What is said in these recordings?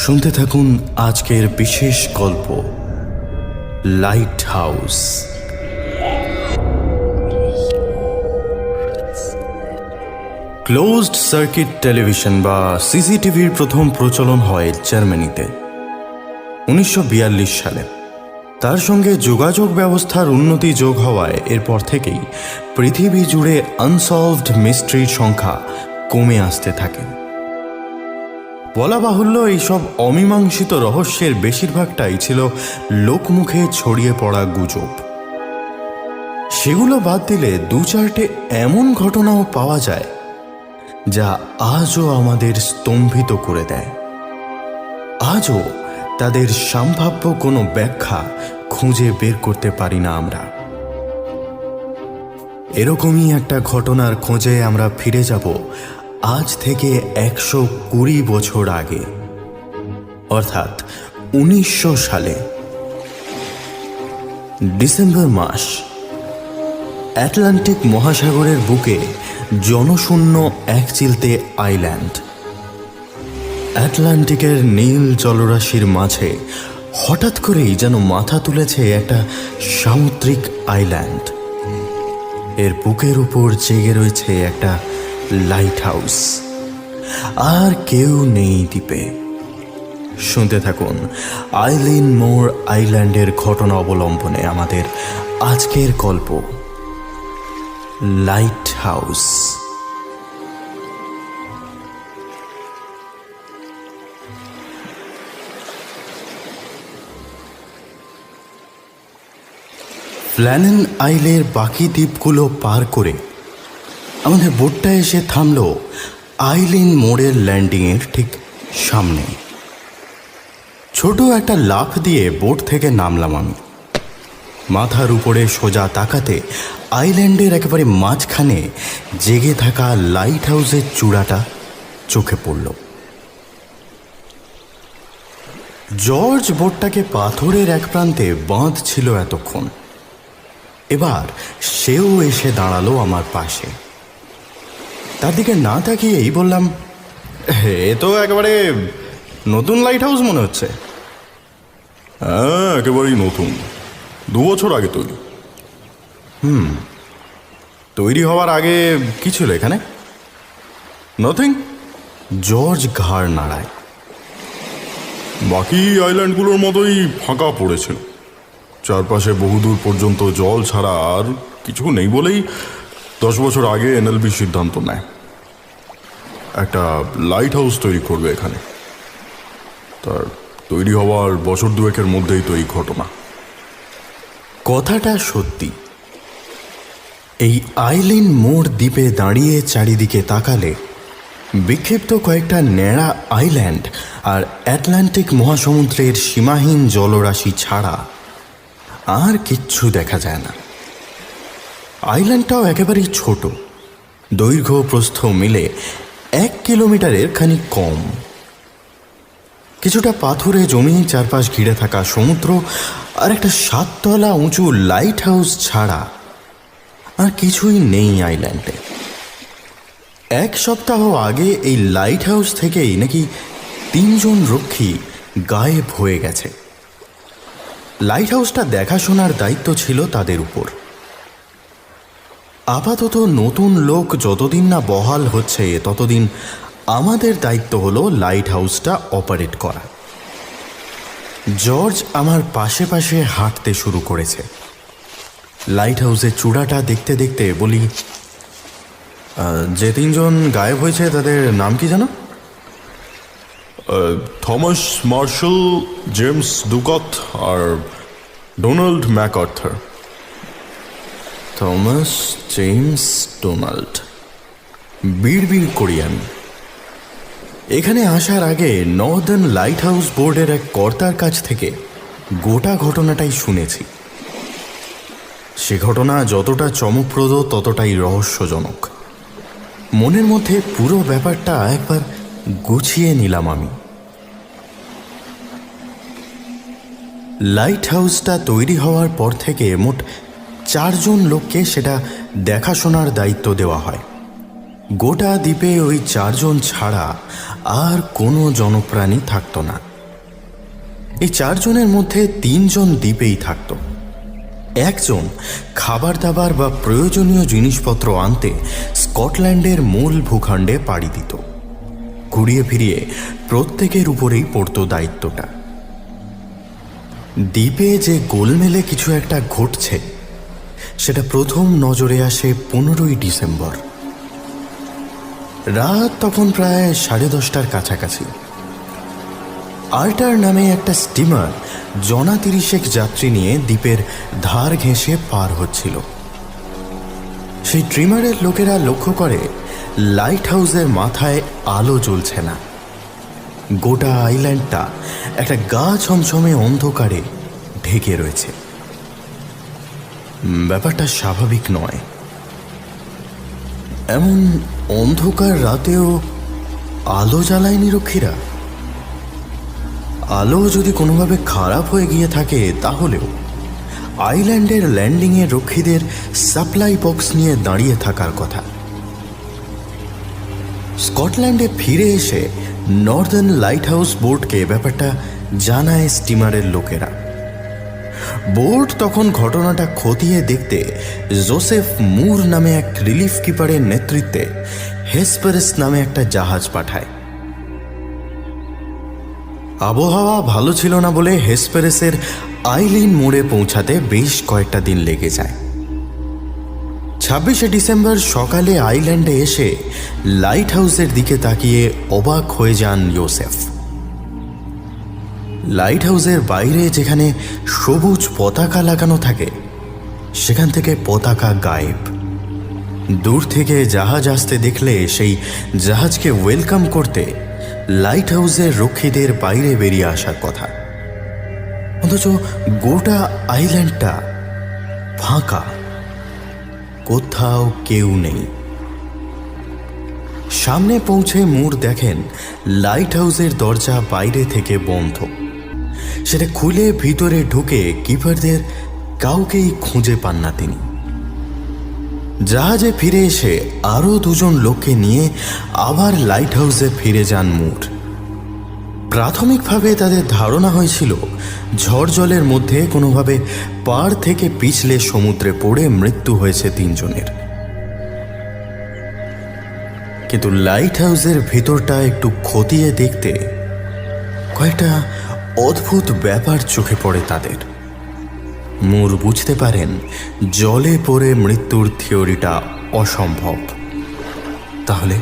শুনতে থাকুন আজকের বিশেষ গল্প light house. Closed circuit television বা সিসিটিভির প্রথম প্রচলন হয় জার্মানিতে 1942 সালে। তার সঙ্গে যোগাযোগ ব্যবস্থার উন্নতি যোগ হওয়ায় এরপর থেকেই পৃথিবী জুড়ে আনসলভড মিস্ট্রির সংখ্যা কমে আসতে থাকে। বলা বাহুল্য এইসব অমীমাংসিত রহস্যের বেশিরভাগটাই ছিল লোকমুখে ছড়িয়ে পড়া গুজব। সেগুলো বাদ দিলে দু চারটে এমন ঘটনাও পাওয়া যায় যা আজও আমাদের স্তম্ভিত করে দেয়। আজও তাদের সম্ভাব্য কোনো ব্যাখ্যা খুঁজে বের করতে পারি না আমরা। এরকমই একটা ঘটনার খোঁজে আমরা ফিরে যাব আজ থেকে 120 বছর আগে, অর্থাৎ 1900 সালে ডিসেম্বর মাস। আটলান্টিক মহাসাগরের বুকে জনশূন্য একচিলতে আইল্যান্ড। আটলান্টিকের নীল জলরাশির মাঝে হঠাৎ করেই যেন মাথা তুলেছে একটা সামুদ্রিক আইল্যান্ড। এর বুকের উপর জেগে রয়েছে একটা লাইট হাউস, আর কেউ নেই দ্বীপে। শুনতে থাকুন আইলিন মোর আইল্যান্ডের ঘটনা অবলম্বনে আমাদের আজকের গল্প লাইট হাউস। ফ্ল্যানেন আইলের বাকি দ্বীপগুলো পার করে আমাদের বোটটা এসে থামল আইলিন মোড়ের ল্যান্ডিংয়ের ঠিক সামনে। ছোট একটা লাফ দিয়ে বোট থেকে নামলাম আমি। মাথার উপরে সোজা তাকাতে আইল্যান্ডের একেবারে মাঝখানে জেগে থাকা লাইট হাউসের চূড়াটা চোখে পড়ল। জর্জ বোটটাকে পাথরের এক প্রান্তে বাঁধছিল এতক্ষণ। এবার সেও এসে দাঁড়ালো আমার পাশে। তার দিকে না তাকিয়েই বললাম, এ তো একেবারে নতুন লাইট হাউস মনে হচ্ছে। হ্যাঁ, একেবারেই নতুন, 2 বছর আগে তৈরি। তৈরি হওয়ার আগে কি ছিল এখানে? নাথিং। জর্জ ঘাড় নাড়ায়। বাকি আইল্যান্ডগুলোর মতোই ফাঁকা পড়েছিল। চারপাশে বহুদূর পর্যন্ত জল ছাড়া আর কিছু নেই বলেই 10 বছর আগে এনএলবি সিদ্ধান্ত নেয় একটা লাইট হাউস তৈরি করবে এখানে। তার তৈরি হওয়ার বছর দুয়েকের মধ্যেই তো এই ঘটনা। কথাটা সত্যি। এই আইলিন মোড় দ্বীপে দাঁড়িয়ে চারিদিকে তাকালে বিক্ষিপ্ত কয়েকটা ন্যাড়া আইল্যান্ড আর আটলান্টিক মহাসমুদ্রের সীমাহীন জলরাশি ছাড়া আর কিচ্ছু দেখা যায় না। আইল্যান্ডটাও একেবারেই ছোট, দৈর্ঘ্য প্রস্থ মিলে 1 কিলোমিটারের খানিক কম। কিছুটা পাথুরে জমি, চারপাশ ঘিরে থাকা সমুদ্র আর একটা 7 তলা উঁচু লাইট হাউস ছাড়া আর কিছুই নেই আইল্যান্ডে। 1 সপ্তাহ আগে এই লাইট হাউস থেকেই নাকি 3 জন রক্ষী গায়েব হয়ে গেছে। লাইট হাউসটা দেখাশোনার দায়িত্ব ছিল তাদের উপর। আপাতত নতুন লোক যতদিন না বহাল হচ্ছে ততদিন আমাদের দায়িত্ব হলো লাইট হাউসটা অপারেট করা। জর্জ আমার পাশে পাশে হাঁটতে শুরু করেছে। লাইট হাউসের চূড়াটা দেখতে দেখতে বলি, যে 3 জন গায়েব হয়েছে তাদের নাম কি জানো? থমাস মার্শাল, জেমস ডুকথ আর Donald MacArthur. Thomas, James, Donald. বিড়বিড় করি আমি। এখানে আসার আগে নর্দার্ন লাইট হাউস বোর্ডের এক কর্তার কাছ থেকে গোটা ঘটনাটাই শুনেছি। সে ঘটনা যতটা চমকপ্রদ ততটাই রহস্যজনক। মনের মধ্যে পুরো ব্যাপারটা একবার গুছিয়ে নিলাম আমি। লাইট হাউসটা তৈরি হওয়ার পর থেকে মোট 4 জন লোককে সেটা দেখাশোনার দায়িত্ব দেওয়া হয়। গোটা দ্বীপে ওই 4 জন ছাড়া আর কোনো জনপ্রাণী থাকতো না। এই 4 জনের মধ্যে 3 জন দ্বীপেই থাকত। একজন খাবার দাবার বা প্রয়োজনীয় জিনিসপত্র আনতে স্কটল্যান্ডের মূল ভূখণ্ডে পাড়ি দিত। ঘুরিয়ে ফিরিয়ে প্রত্যেকের উপরেই পড়ত দায়িত্বটা। দ্বীপে যে গোলমেলে কিছু একটা ঘটছে সেটা প্রথম নজরে আসে 15ই ডিসেম্বর। রাত তখন প্রায় 10:30টার কাছাকাছি। আর্টার নামে একটা স্টিমার জনা 30 যাত্রী নিয়ে দ্বীপের ধার ঘেঁষে পার হচ্ছিল। সেই ট্রিমারের লোকেরা লক্ষ্য করে লাইট হাউসের মাথায় আলো জ্বলছে না। গোটা আইল্যান্ডটা একটা গা ছমছমে অন্ধকারে ঢেকে রয়েছে। ব্যাপারটা স্বাভাবিক নয়। এমন অন্ধকার রাতেও আলো জ্বালায়নি রক্ষীরা। আলো যদি কোনোভাবে খারাপ হয়ে গিয়ে থাকে তাহলেও আইল্যান্ডের ল্যান্ডিংয়ে রক্ষীদের সাপ্লাই বক্স নিয়ে দাঁড়িয়ে থাকার কথা। স্কটল্যান্ডে ফিরে এসে নর্দার্ন লাইট হাউস বোর্ডকে ব্যাপারটা জানায় স্টিমারের লোকেরা। বোর্ড তখন ঘটনাটা খতিয়ে দেখতে জোসেফ মুর নামে এক রিলিফ কিপারের নেতৃত্বে হেসপারেস নামে একটা জাহাজ পাঠায়। আবহাওয়া ভালো ছিল না বলে হেসপারেসের আইলিন মোড়ে পৌঁছাতে বেশ কয়েকটা দিন লেগে যায়। 26শে ডিসেম্বর সকালে আইল্যান্ডে এসে লাইট হাউসের দিকে তাকিয়ে অবাক হয়ে যান ইয়োসেফ। লাইট হাউসের বাইরে যেখানে সবুজ পতাকা লাগানো থাকে সেখান থেকে পতাকা গায়েব। দূর থেকে জাহাজ আসতে দেখলে সেই জাহাজকে ওয়েলকাম করতে লাইট হাউসের রক্ষীদের বাইরে বেরিয়ে আসার কথা, অথচ গোটা আইল্যান্ডটা ফাঁকা, কোথাও কেউ নেই। সামনে পৌঁছে মুর দেখেন লাইট হাউসের দরজা বাইরে থেকে বন্ধ। সেটা খুলে ভিতরে ঢুকে কিপারদের কাউকেই খুঁজে পান না তিনি। জাহাজে ফিরে এসে আরও 2 জন লোককে নিয়ে আবার লাইট হাউসে ফিরে যান মুর। প্রাথমিকভাবে তাদের ধারণা হয়েছিল ঝড় জলের মধ্যে কোনোভাবে পাড় থেকে পিছলে সমুদ্রে পড়ে মৃত্যু হয়েছে 3 জনের। কিন্তু লাইট হাউসের ভিতরটা একটু খতিয়ে দেখতে কয়েকটা অদ্ভুত ব্যাপার চোখে পড়ে তাদের। মুর বুঝতে পারেন জলে পড়ে মৃত্যুর থিওরিটা অসম্ভব। তাহলে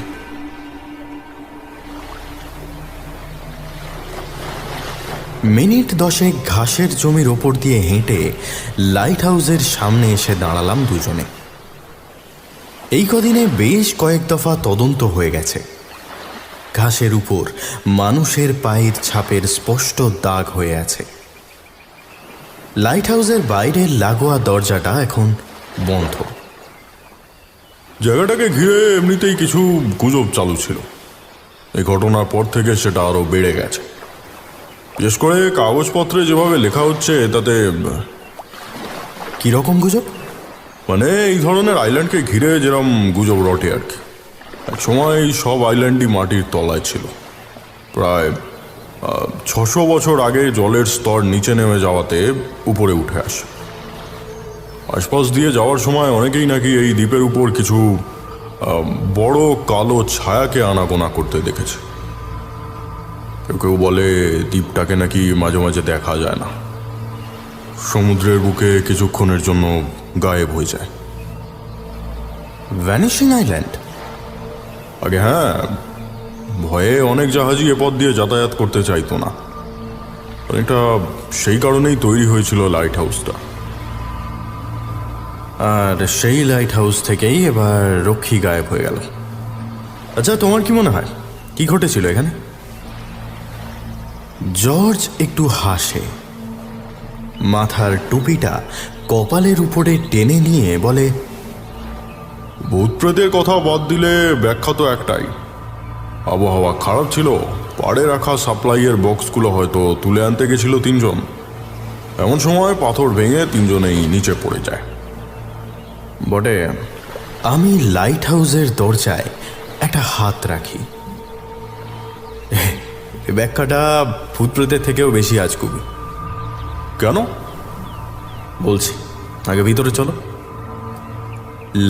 মিনিট 10 ঘাসের জমির ওপর দিয়ে হেঁটে লাইট হাউসের সামনে এসে দাঁড়ালাম 2 জনে। এই কদিনে বেশ কয়েক দফা তদন্ত হয়ে গেছে। ঘাসের উপর মানুষের পায়ের ছাপের স্পষ্ট দাগ হয়ে আছে। লাইট হাউসের বাইরের লাগোয়া দরজাটা এখন বন্ধ। জায়গাটাকে ঘিরে এমনিতেই কিছু গুজব চালু ছিল। এই ঘটনার পর থেকে সেটা আরো বেড়ে গেছে। বিশেষ করে কাগজপত্রে যেভাবে লেখা হচ্ছে তাতে। কিরকম গুজব? মানে এই ধরনের আইল্যান্ডকে ঘিরে যেরকম গুজব রটে আর কি। এক সময় এই সব আইল্যান্ডই মাটির তলায় ছিল। প্রায় 600 বছর আগে জলের স্তর নিচে নেমে যাওয়াতে উপরে উঠে আসে। আশপাশ দিয়ে যাওয়ার সময় অনেকেই নাকি এই দ্বীপের উপর কিছু বড় কালো ছায়াকে আনাগোনা করতে দেখেছে। কেউ কেউ বলে দ্বীপটাকে নাকি মাঝে মাঝে দেখা যায় না, সমুদ্রের বুকে কিছুক্ষণের জন্য গায়েব হয়ে যায়। Vanishing island? আগে হ্যাঁ, ভয়ে অনেক জাহাজই এ পথ দিয়ে যাতায়াত করতে চাইতো না। অনেকটা সেই কারণেই তৈরি হয়েছিল লাইট হাউসটা। আর সেই লাইট হাউস থেকেই এবার রক্ষী গায়েব হয়ে গেল। আচ্ছা, তোমার কি মনে হয় কি ঘটেছিল এখানে? জর্জ একটু হাসে, মাথার টুপিটা কপালের উপরে টেনে নিয়ে বলে, ভূতপ্রেতের কথা বাদ দিলে ব্যাখ্যা তো একটাই। আবহাওয়া খারাপ ছিল, পাড়ে রাখা সাপ্লাইয়ের বক্সগুলো হয়তো তুলে আনতে গেছিল 3 জন। এমন সময় পাথর ভেঙে 3 জনেই নিচে পড়ে যায়। বটে। আমি লাইট হাউসের দরজায় একটা হাত রাখি। এই ব্যাখ্যাটা ভূতপ্রেতের থেকেও বেশি আজগুবি। কেন? বলছি, আগে ভিতরে চলো।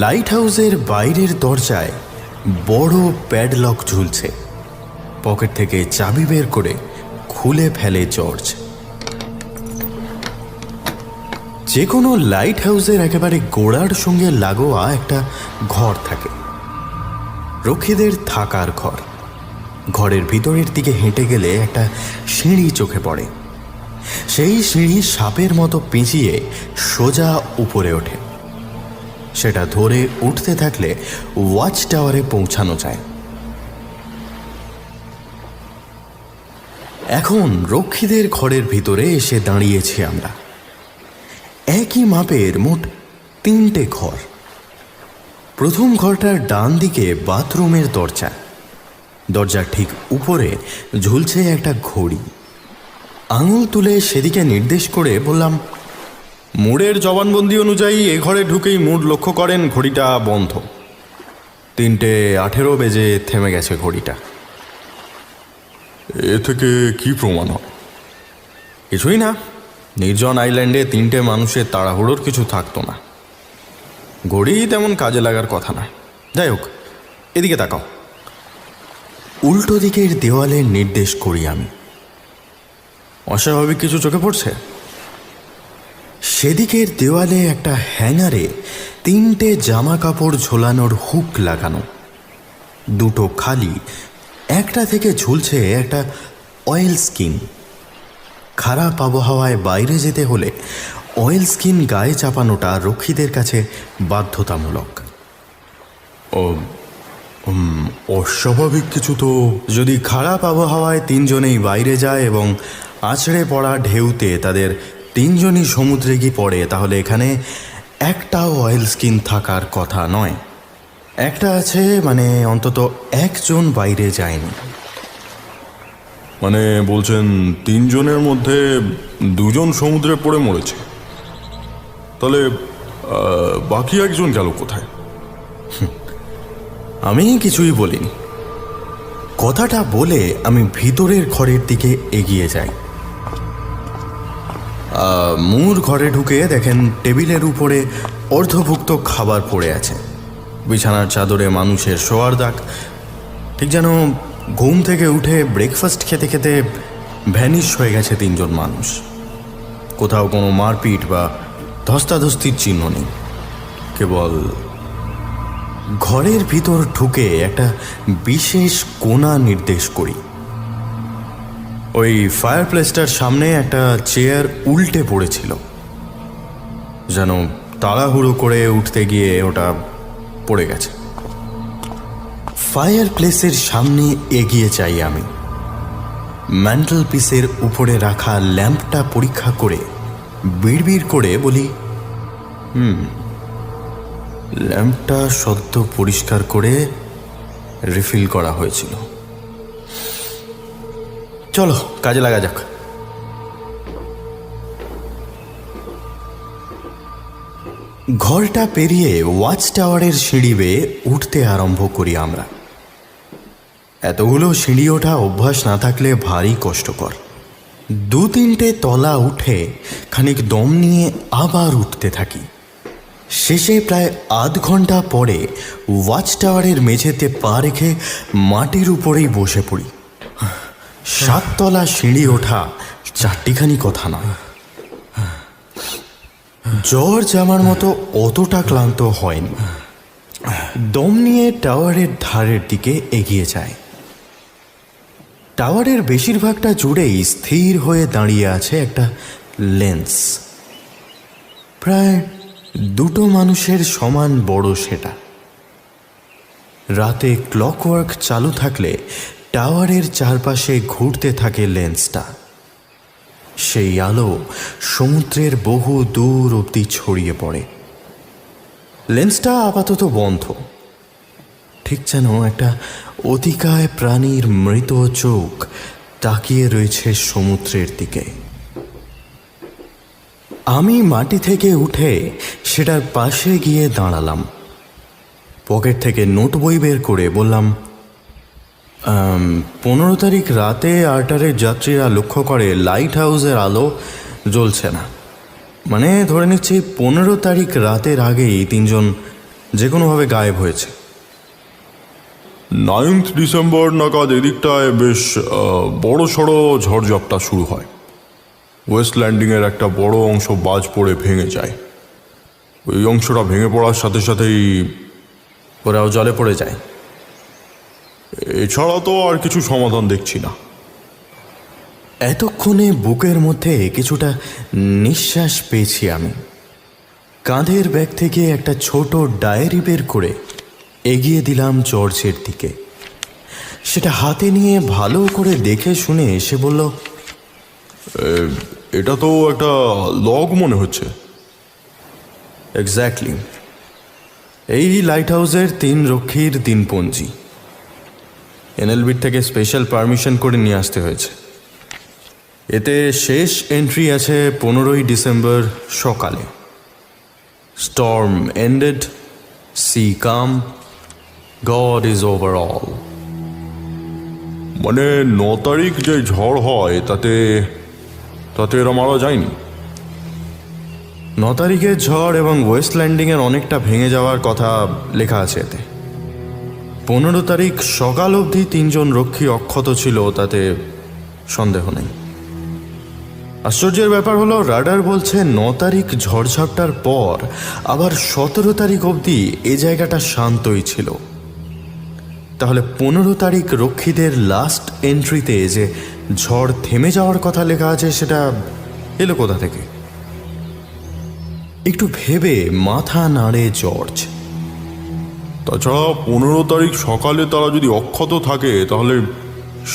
লাইট হাউসের বাইরের দরজায় বড় প্যাডলক ঝুলছে। পকেট থেকে চাবি বের করে খুলে ফেলে জর্জ। যে কোনো লাইট হাউসের একেবারে গোড়ার সঙ্গে লাগোয়া একটা ঘর থাকে, রক্ষীদের থাকার ঘর। ঘরের ভিতরের দিকে হেঁটে গেলে একটা সিঁড়ি চোখে পড়ে। সেই সিঁড়ি সাপের মতো পেঁচিয়ে সোজা উপরে ওঠে। সেটা ধরে উঠতে থাকলে ওয়াচ টাওয়ারে পৌঁছানো যায়। এখন রক্ষীদের ঘরের ভিতরে এসে দাঁড়িয়েছি আমরা। একই মাপের মোট 3টে ঘর। প্রথম ঘরটার ডান দিকে বাথরুমের দরজা। দরজার ঠিক উপরে ঝুলছে একটা ঘড়ি। আঙুল তুলে সেদিকে নির্দেশ করে বললাম, মুডের জবানবন্দি অনুযায়ী এ ঘরে ঢুকেই মুড লক্ষ্য করেন ঘড়িটা বন্ধ। 3:18 বেজে থেমে গেছে ঘড়িটা। এ থেকে কি প্রমাণ হয়? কিছুই না, নির্জন আইল্যান্ডে 3টে মানুষের তাড়াহুড়োর কিছু থাকতো না। ঘড়ি তেমন কাজে লাগার কথা না। যাই হোক, এদিকে তাকাও। উল্টো দিকের দেওয়ালে নির্দেশ করি আমি। অস্বাভাবিক কিছু চোখে পড়ছে? সেদিকের দেওয়ালে একটা হ্যাঙ্গারে 3টে জামা কাপড় ঝোলানোর হুক লাগানো। 2টো খালি, একটা থেকে ঝুলছে একটা অয়েল স্কিন। খারাপ আবহাওয়ায় বাইরে যেতে হলে অয়েল স্কিন গায়ে চাপানোটা রক্ষীদের কাছে বাধ্যতামূলক। অস্বাভাবিক কিছু তো। যদি খারাপ আবহাওয়ায় 3জনেই বাইরে যায় এবং আছড়ে পড়া ঢেউতে তাদের 3জনই সমুদ্রে গিয়ে পড়ে, তাহলে এখানে একটাও অয়েল স্কিন থাকার কথা নয়। একটা আছে, মানে অন্তত 1জন বাইরে যায়নি। মানে বলছেন 3জনের মধ্যে 2জন সমুদ্রে পড়ে মরেছে? তাহলে বাকি 1জন গেল কোথায়? আমি কিছুই বলিনি। কথাটা বলে আমি ভিতরের ঘরের দিকে এগিয়ে যাই। মুর ঘরে ঢুকে দেখেন টেবিলের উপরে অর্ধভুক্ত খাবার পড়ে আছে। বিছানার চাদরে মানুষের শোয়ার দাগ। ঠিক যেন ঘুম থেকে উঠে ব্রেকফাস্ট খেতে খেতে ভ্যানিশ হয়ে গেছে 3জন মানুষ। কোথাও কোনো মারপিট বা ধস্তাধস্তির চিহ্ন নেই। কেবল ঘরের ভিতর ঢুকে একটা বিশেষ কোণা নির্দেশ করি। ওই ফায়ার প্লেসটার সামনে একটা চেয়ার উল্টে পড়েছিল, যেন তাড়াহুড়ো করে উঠতে গিয়ে ওটা পড়ে গেছে। ফায়ার প্লেসের সামনে এগিয়ে যাই আমি। ম্যান্টেল পিসের উপরে রাখা ল্যাম্পটা পরীক্ষা করে বিড়বিড় করে বলি, ল্যাম্পটা সদ্য পরিষ্কার করে রিফিল করা হয়েছিল। চলো কাজে লাগা যাক। ঘরটা পেরিয়ে ওয়াচ টাওয়ারের সিঁড়ি বেয়ে উঠতে আরম্ভ করি আমরা। এতগুলো সিঁড়ি ওঠা অভ্যাস না থাকলে ভারী কষ্টকর। 2-3টে তলা উঠে খানিক দম নিয়ে আবার উঠতে থাকি। শেষে প্রায় আধ ঘন্টা পরে ওয়াচ টাওয়ারের মেঝেতে পা রেখে মাটির উপরেই বসে পড়ি। 7 তলা সিঁড়ি ওঠা চারটিখানি কথা নয়। জর্জ আমার মতো অতটা ক্লান্ত হয়নি। দম নিয়ে টাওয়ারের ধারের দিকে এগিয়ে যায়। টাওয়ারের বেশিরভাগটা জুড়েই স্থির হয়ে দাঁড়িয়ে আছে একটা লেন্স, প্রায় 2টো মানুষের সমান বড় সেটা। রাতে ক্লকওয়ার্ক চালু থাকলে টাওয়ারের চারপাশে ঘুরতে থাকে লেন্সটা। সেই আলো সমুদ্রের বহু দূর অবধি ছড়িয়ে পড়ে। লেন্সটা আপাতত বন্ধ, ঠিক যেন একটা অতিকায় প্রাণীর মৃত চোখ তাকিয়ে রয়েছে সমুদ্রের দিকে। আমি মাটি থেকে উঠে সেটার পাশে গিয়ে দাঁড়ালাম। পকেট থেকে নোট বই বের করে বললাম, 15 তারিখ রাতে আর্টারের যাত্রীরা লক্ষ্য করে লাইট হাউসের আলো জ্বলছে না। মানে ধরে নিচ্ছি 15 তারিখ রাতের আগেই তিনজন যে কোনোভাবে গায়েব হয়েছে। 9 ডিসেম্বর নাগাদ এদিকটায় বেশ বড় সড়ো ঝড়ঝাপটা শুরু হয়। ওয়েস্ট ল্যান্ডিংয়ের একটা বড় অংশ বাজ পড়ে ভেঙে যায়। ওই অংশটা ভেঙে পড়ার সাথে সাথেই ওরাও জলে পড়ে যায়। এছাড়া তো আর কিছু সমাধান দেখছি না। এতক্ষণে বুকের মধ্যে কিছুটা নিঃশ্বাস পেয়েছি আমি। কাঁধের ব্যাগ থেকে একটা ছোট ডায়েরি বের করে এগিয়ে দিলাম জর্জের দিকে। সেটা হাতে নিয়ে ভালো করে দেখে শুনে সে বলল, এটা তো একটা লগ মনে হচ্ছে। এক্স্যাক্টলি, এই লাইট হাউসের 3 রক্ষীর দিনপঞ্জি। এনএলবির থেকে স্পেশাল পারমিশন করে নিয়ে আসতে হয়েছে। এতে শেষ এন্ট্রি আছে 15 ডিসেম্বর সকালে। Storm ended, sea calm, God is over all. মানে 9 তারিখ যে ঝড় হয় তাতে এরা মারা যায়নি। 9 তারিখের ঝড় এবং ওয়েস্ট ল্যান্ডিংয়ের অনেকটা ভেঙে যাওয়ার কথা লেখা আছে এতে। 15 তারিখ সকাল অবধি 3 জন রক্ষী অক্ষত ছিল, তাতে সন্দেহ নেই। আশ্চর্যের ব্যাপার হলো, রাডার বলছে 9 তারিখ ঝড়ঝাপটার পর আবার 17 তারিখ অবধি এ জায়গাটা শান্তই ছিল। তাহলে 15 তারিখ রক্ষীদের লাস্ট এন্ট্রিতে যে ঝড় থেমে যাওয়ার কথা লেখা আছে সেটা এলো কোথা থেকে? একটু ভেবে মাথা নাড়ে জর্জ। তাছাড়া 15 তারিখ সকালে তারা যদি অক্ষত থাকে তাহলে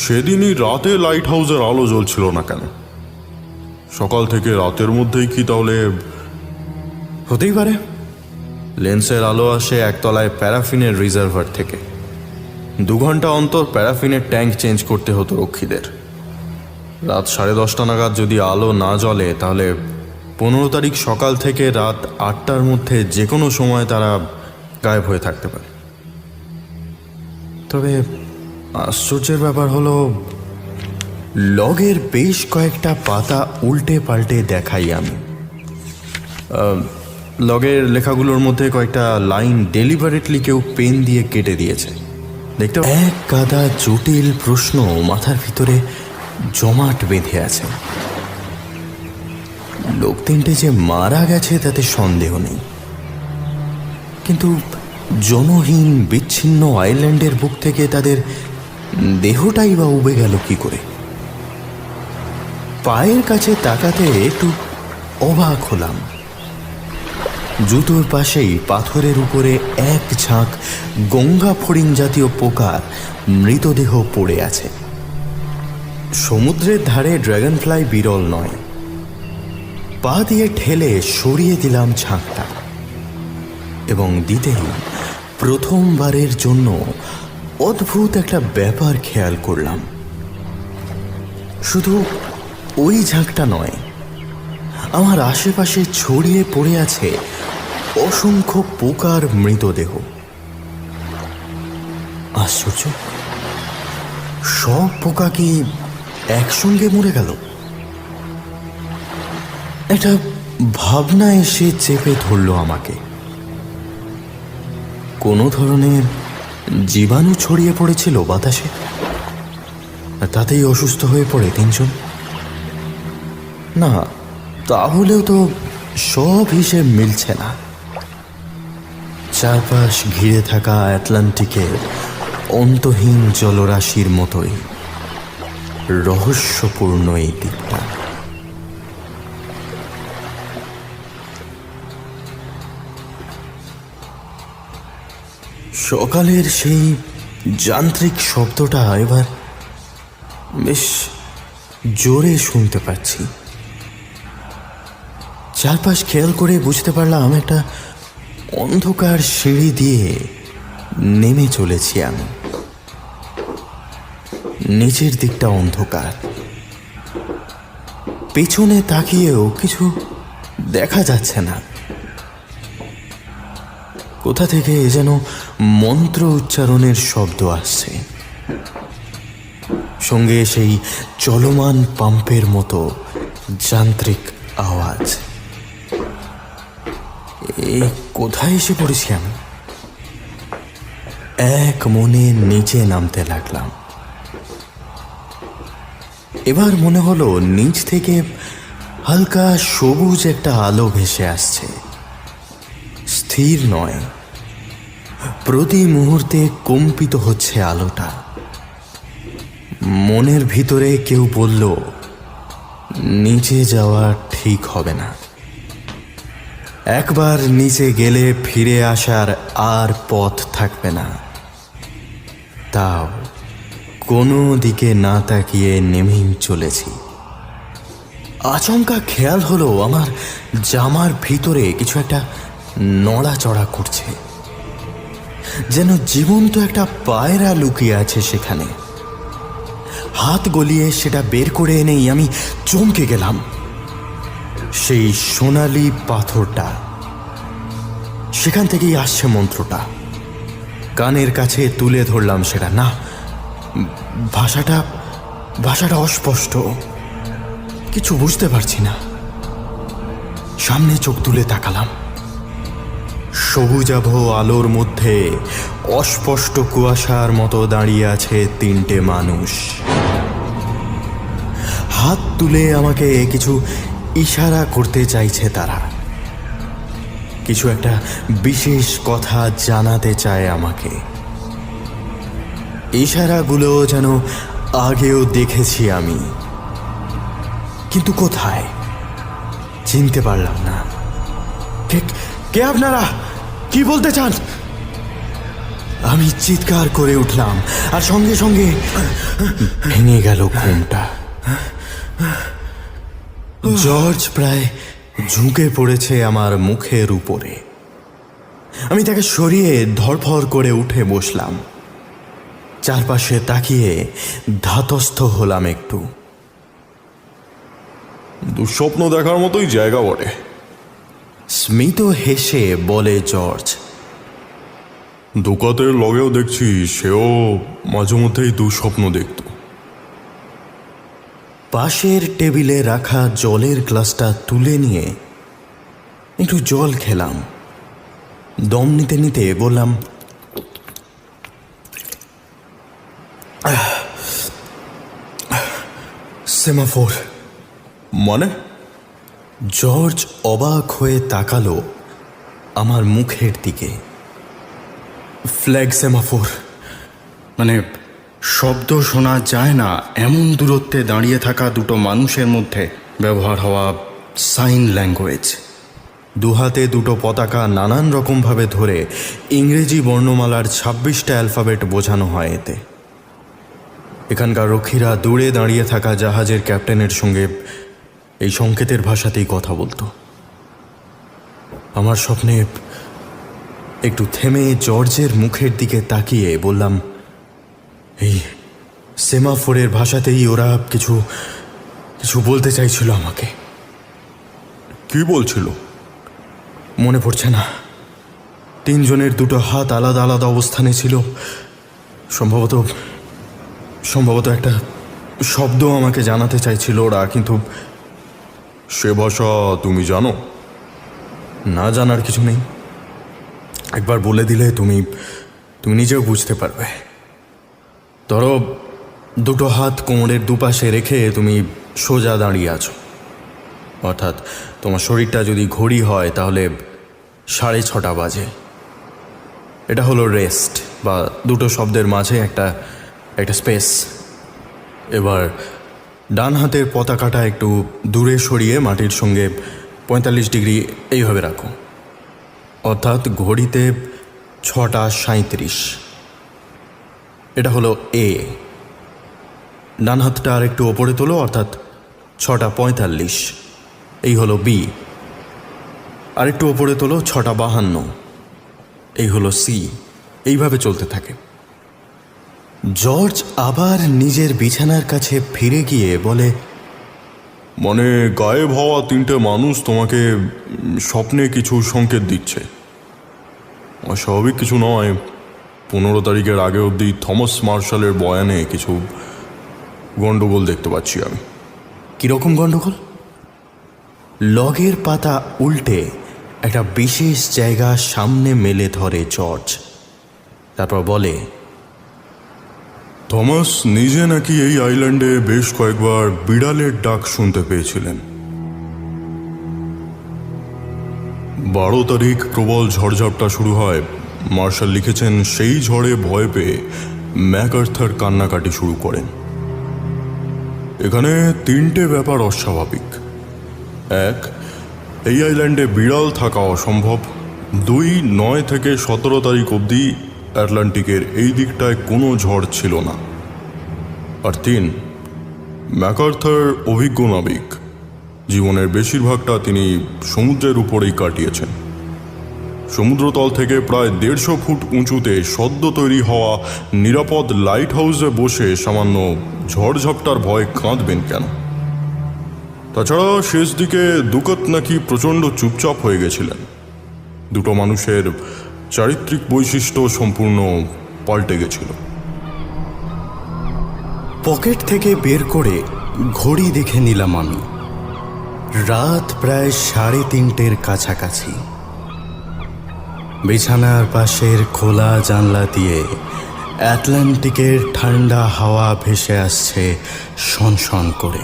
সেদিনই রাতে লাইট হাউসের আলো জ্বলছিল না কেন? সকাল থেকে রাতের মধ্যেই কি তাহলে? হতেই পারে। লেন্সের আলো আসে একতলায় প্যারাফিনের রিজার্ভার থেকে। 2 ঘন্টা অন্তর প্যারাফিনের ট্যাঙ্ক চেঞ্জ করতে হতো রক্ষীদের। রাত 10:30 নাগাদ যদি আলো না জ্বলে তাহলে 15 তারিখ সকাল থেকে রাত 8টার মধ্যে যে কোনো সময় তারা গায়েব হয়ে থাকতে পারে। তবে আশ্চর্যের ব্যাপার হলো, লগের বেশ কয়েকটা পাতা উল্টে পাল্টে দেখাই আমি। লগের লেখাগুলোর মধ্যে কয়েকটা লাইন ডেলিভারেটলি কেউ পেন দিয়ে কেটে দিয়েছে। দেখতে এক গাদা জটিল প্রশ্ন মাথার ভিতরে জমাট বেঁধে আছে। লোক 3টে যে মারা গেছে তাতে সন্দেহ নেই, কিন্তু জনহীন বিচ্ছিন্ন আইল্যান্ডের বুক থেকে তাদের দেহটাই বা উবে গেল কি করে? পায়ের কাছে তাকাতে একটু অবাক হলাম। জুতোর পাশেই পাথরের উপরে এক ঝাঁক গঙ্গা ফড়িং জাতীয় পোকার মৃতদেহ পড়ে আছে। সমুদ্রের ধারে ড্রাগন ফ্লাই বিরল নয়। পা দিয়ে ঠেলে সরিয়ে দিলাম ঝাঁকটা এবং দিতেই প্রথমবারের জন্য অদ্ভুত একটা ব্যাপার খেয়াল করলাম। শুধু ওই ঝাঁকটা নয়, আমার আশেপাশে ছড়িয়ে পড়ে আছে অসংখ্য পোকার মৃতদেহ। আশ্চর্য, সব পোকা কি একসঙ্গে মরে গেল? একটা ভাবনা এসে চেপে ধরল আমাকে। কোনো ধরনের জীবাণু ছড়িয়ে পড়েছিল বাতাসে, তাতেই অসুস্থ হয়ে পড়ে 3 জন। না, তাহলেও তো সব হিসেব মিলছে না। চারপাশ ঘিরে থাকা আটলান্টিকের অন্তহীন জলরাশির মতোই রহস্যপূর্ণ এই দ্বীপটা। সকালের সেই যান্ত্রিক শব্দটা এবার বেশ জোরে শুনতে পাচ্ছি। চারপাশ খেয়াল করে বুঝতে পারলাম একটা অন্ধকার সিঁড়ি দিয়ে নেমে চলেছি আমি। নিচের দিকটা অন্ধকার, পেছনে তাকিয়েও কিছু দেখা যাচ্ছে না। কোথা থেকে যেন মন্ত্র উচ্চারণের শব্দ আসছে, সঙ্গে সেই চলমান পাম্পের মতো যান্ত্রিক আওয়াজ। এ কোথায় এসে পড়েছি আমি? এক মনে নিচে নামতে লাগলাম। এবার মনে হলো নিচ থেকে হালকা সবুজ একটা আলো ভেসে আসছে। স্থির নয়, প্রতি মুহূর্তে কম্পিত হচ্ছে আলোটা। মনের ভিতরে কেউ বলল, নিচে যাওয়া ঠিক হবে না। একবার নিচে গেলে ফিরে আসার আর পথ থাকবে না। তাও কোনো দিকে না তাকিয়ে নেমেই চলেছি। আচমকা খেয়াল হলো আমার জামার ভিতরে কিছু একটা নড়াচড়া করছে, যেন জীবন্ত একটা পায়রা লুকিয়ে আছে সেখানে। হাত গলিয়ে সেটা বের করে এনেই আমি চমকে গেলাম। সেই সোনালি পাথরটা, সেখান থেকেই আসছে মন্ত্রটা। কানের কাছে তুলে ধরলাম সেটা। না, ভাষাটা অস্পষ্ট, কিছু বুঝতে পারছি না। সামনে চোখ তুলে তাকালাম। সবুজাভ আলোর মধ্যে অস্পষ্ট কুয়াশার মতো দাঁড়িয়ে আছে তিনটে মানুষ। হাত তুলে আমাকে কিছু ইশারা করতে চাইছে তারা। কিছু একটা বিশেষ কথা জানাতে চায় আমাকে। ইশারাগুলো যেন আগেও দেখেছি আমি, কিন্তু কোথায় চিনতে পারলাম না। কে আপনারা? কি বলতে চান? আমি চিৎকার করে উঠলাম, আর সঙ্গে সঙ্গে ভেঙে গেল ঘুমটা। জর্জ প্রায় ঝুঁকে পড়েছে আমার মুখের উপরে। আমি তাকে সরিয়ে ধরফর করে উঠে বসলাম। চারপাশে তাকিয়ে ধাতস্থ হলাম একটু। দুঃস্বপ্ন দেখার মতোই জায়গা বটে। স্মিত হেসে বলে জর্জ। দুকাতের লগেও দেখছি সেও মাঝে মধ্যেই দুঃস্বপ্ন দেখত। পাশের টেবিলে রাখা জলের গ্লাসটা তুলে নিয়ে একটু জল খেলাম। দম নিতে নিতে বললাম, সেমাফোর। মানে? জর্জ অবাক হয়ে তাকালো আমার মুখের দিকে। ফ্ল্যাগ সেমাফোর মানে শব্দ শোনা যায় না এমন দূরত্বে দাঁড়িয়ে থাকা দুটো মানুষের মধ্যে ব্যবহার হওয়া সাইন ল্যাঙ্গুয়েজ। দুহাতে দুটো পতাকা নানান রকমভাবে ধরে ইংরেজি বর্ণমালার 26টা অ্যালফাবেট বোঝানো হয় এতে। এখানকার রক্ষীরা দূরে দাঁড়িয়ে থাকা জাহাজের ক্যাপ্টেনের সঙ্গে এই সংকেতের ভাষাতেই কথা বলতো। আমার স্বপ্নে একটু থেমে জর্জের মুখের দিকে তাকিয়ে বললাম, এই সেমাফোরের ভাষাতেই ওরা কিছু কিছু বলতে চাইছিল আমাকে। কি বলছিল? মনে পড়ছে না। তিনজনের দুটো হাত আলাদা আলাদা অবস্থানে ছিল। সম্ভবত একটা শব্দ আমাকে জানাতে চাইছিল ওরা, কিন্তু সে ভাষা তুমি জানো? না, জানার কিছু নেই। একবার বলে দিলে তুমি নিজেও বুঝতে পারবে। ধরো, দুটো হাত কোমরের দুপাশে রেখে তুমি সোজা দাঁড়িয়ে আছো, অর্থাৎ তোমার শরীরটা যদি ঘড়ি হয় তাহলে 6:30 বাজে। এটা হলো রেস্ট, বা দুটো শব্দের মাঝে একটা স্পেস। এবার ডান হাতের পতাকাটা একটু দূরে সরিয়ে মাটির সঙ্গে 45 ডিগ্রি এইভাবে রাখো, অর্থাৎ ঘড়িতে 6:37। এটা হলো এ। ডান হাতটা আর একটু ওপরে তোলো, অর্থাৎ 6:45। এই হলো বি। আর একটু ওপরে তোলো, 6:52। এই হলো সি। এইভাবে চলতে থাকে। জর্জ আবার নিজের বিছানার কাছে ফিরে গিয়ে বলে, মানে গায়েব হওয়া তিনটে মানুষ তোমাকে স্বপ্নে কিছু সংকেত দিচ্ছে। অস্বাভাবিক কিছু নয়। 15 তারিখের আগে অবধি থমাস মার্শালের বয়ানে কিছু গন্ডগোল দেখতে পাচ্ছি আমি। কীরকম গন্ডগোল? লগের পাতা উল্টে একটা বিশেষ জায়গা সামনে মেলে ধরে জর্জ। তারপর বলে, থমাস নিজে নাকি এই আইল্যান্ডে বেশ কয়েকবার বিড়ালের ডাক শুনতে পেয়েছিলেন। 12 তারিখ প্রবল ঝড়ঝাপটা শুরু হয়। মার্শাল লিখেছেন, সেই ঝড়ে ভয় পেয়ে ম্যাকআর্থার কান্নাকাটি শুরু করেন। এখানে 3টে ব্যাপার অস্বাভাবিক। 1, এই আইল্যান্ডে বিড়াল থাকা অসম্ভব। 2, 9 থেকে 17 তারিখ অবধি আটলান্টিকের এই দিকটায় কোনো ঝড় ছিল না। আর 3, ম্যাকআর্থার অভিজ্ঞ নাবিক, জীবনের বেশিরভাগটা তিনি সমুদ্রের উপরেই কাটিয়েছেন। সমুদ্রতল থেকে প্রায় 150 ফুট উঁচুতে সদ্য তৈরি হওয়া নিরাপদ লাইট হাউসে বসে সামান্য ঝড়ঝাপটার ভয়ে কাঁদবেন কেন? তাছাড়া শেষ দিকে দুকাত নাকি প্রচণ্ড চুপচাপ হয়ে গেছিলেন। দুটো মানুষের চারিত্রিক বৈশিষ্ট্য সম্পূর্ণ পাল্টে গেছিল। পকেট থেকে বের করে ঘড়ি দেখে নিলাম আমি। রাত প্রায় 3:30-এর কাছাকাছি। বিছানার পাশের খোলা জানলা দিয়ে আটলান্টিকের ঠান্ডা হাওয়া ভেসে আসছে শনশন করে,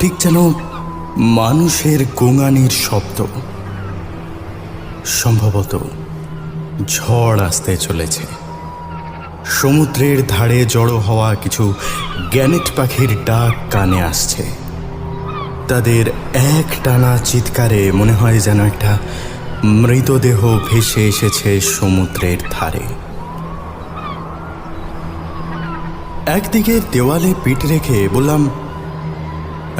ঠিক যেন মানুষের গোঙানির শব্দ। সম্ভবত ঝড় আসতে চলেছে। সমুদ্রের ধারে জড়ো হওয়া কিছু গ্যানেট পাখির ডাক কানে আসছে। তাদের এক টানা চিৎকারে মনে হয় যেন একটা মৃতদেহ ভেসে এসেছে সমুদ্রের ধারে। একদিকে দেওয়ালে পিঠ রেখে বললাম,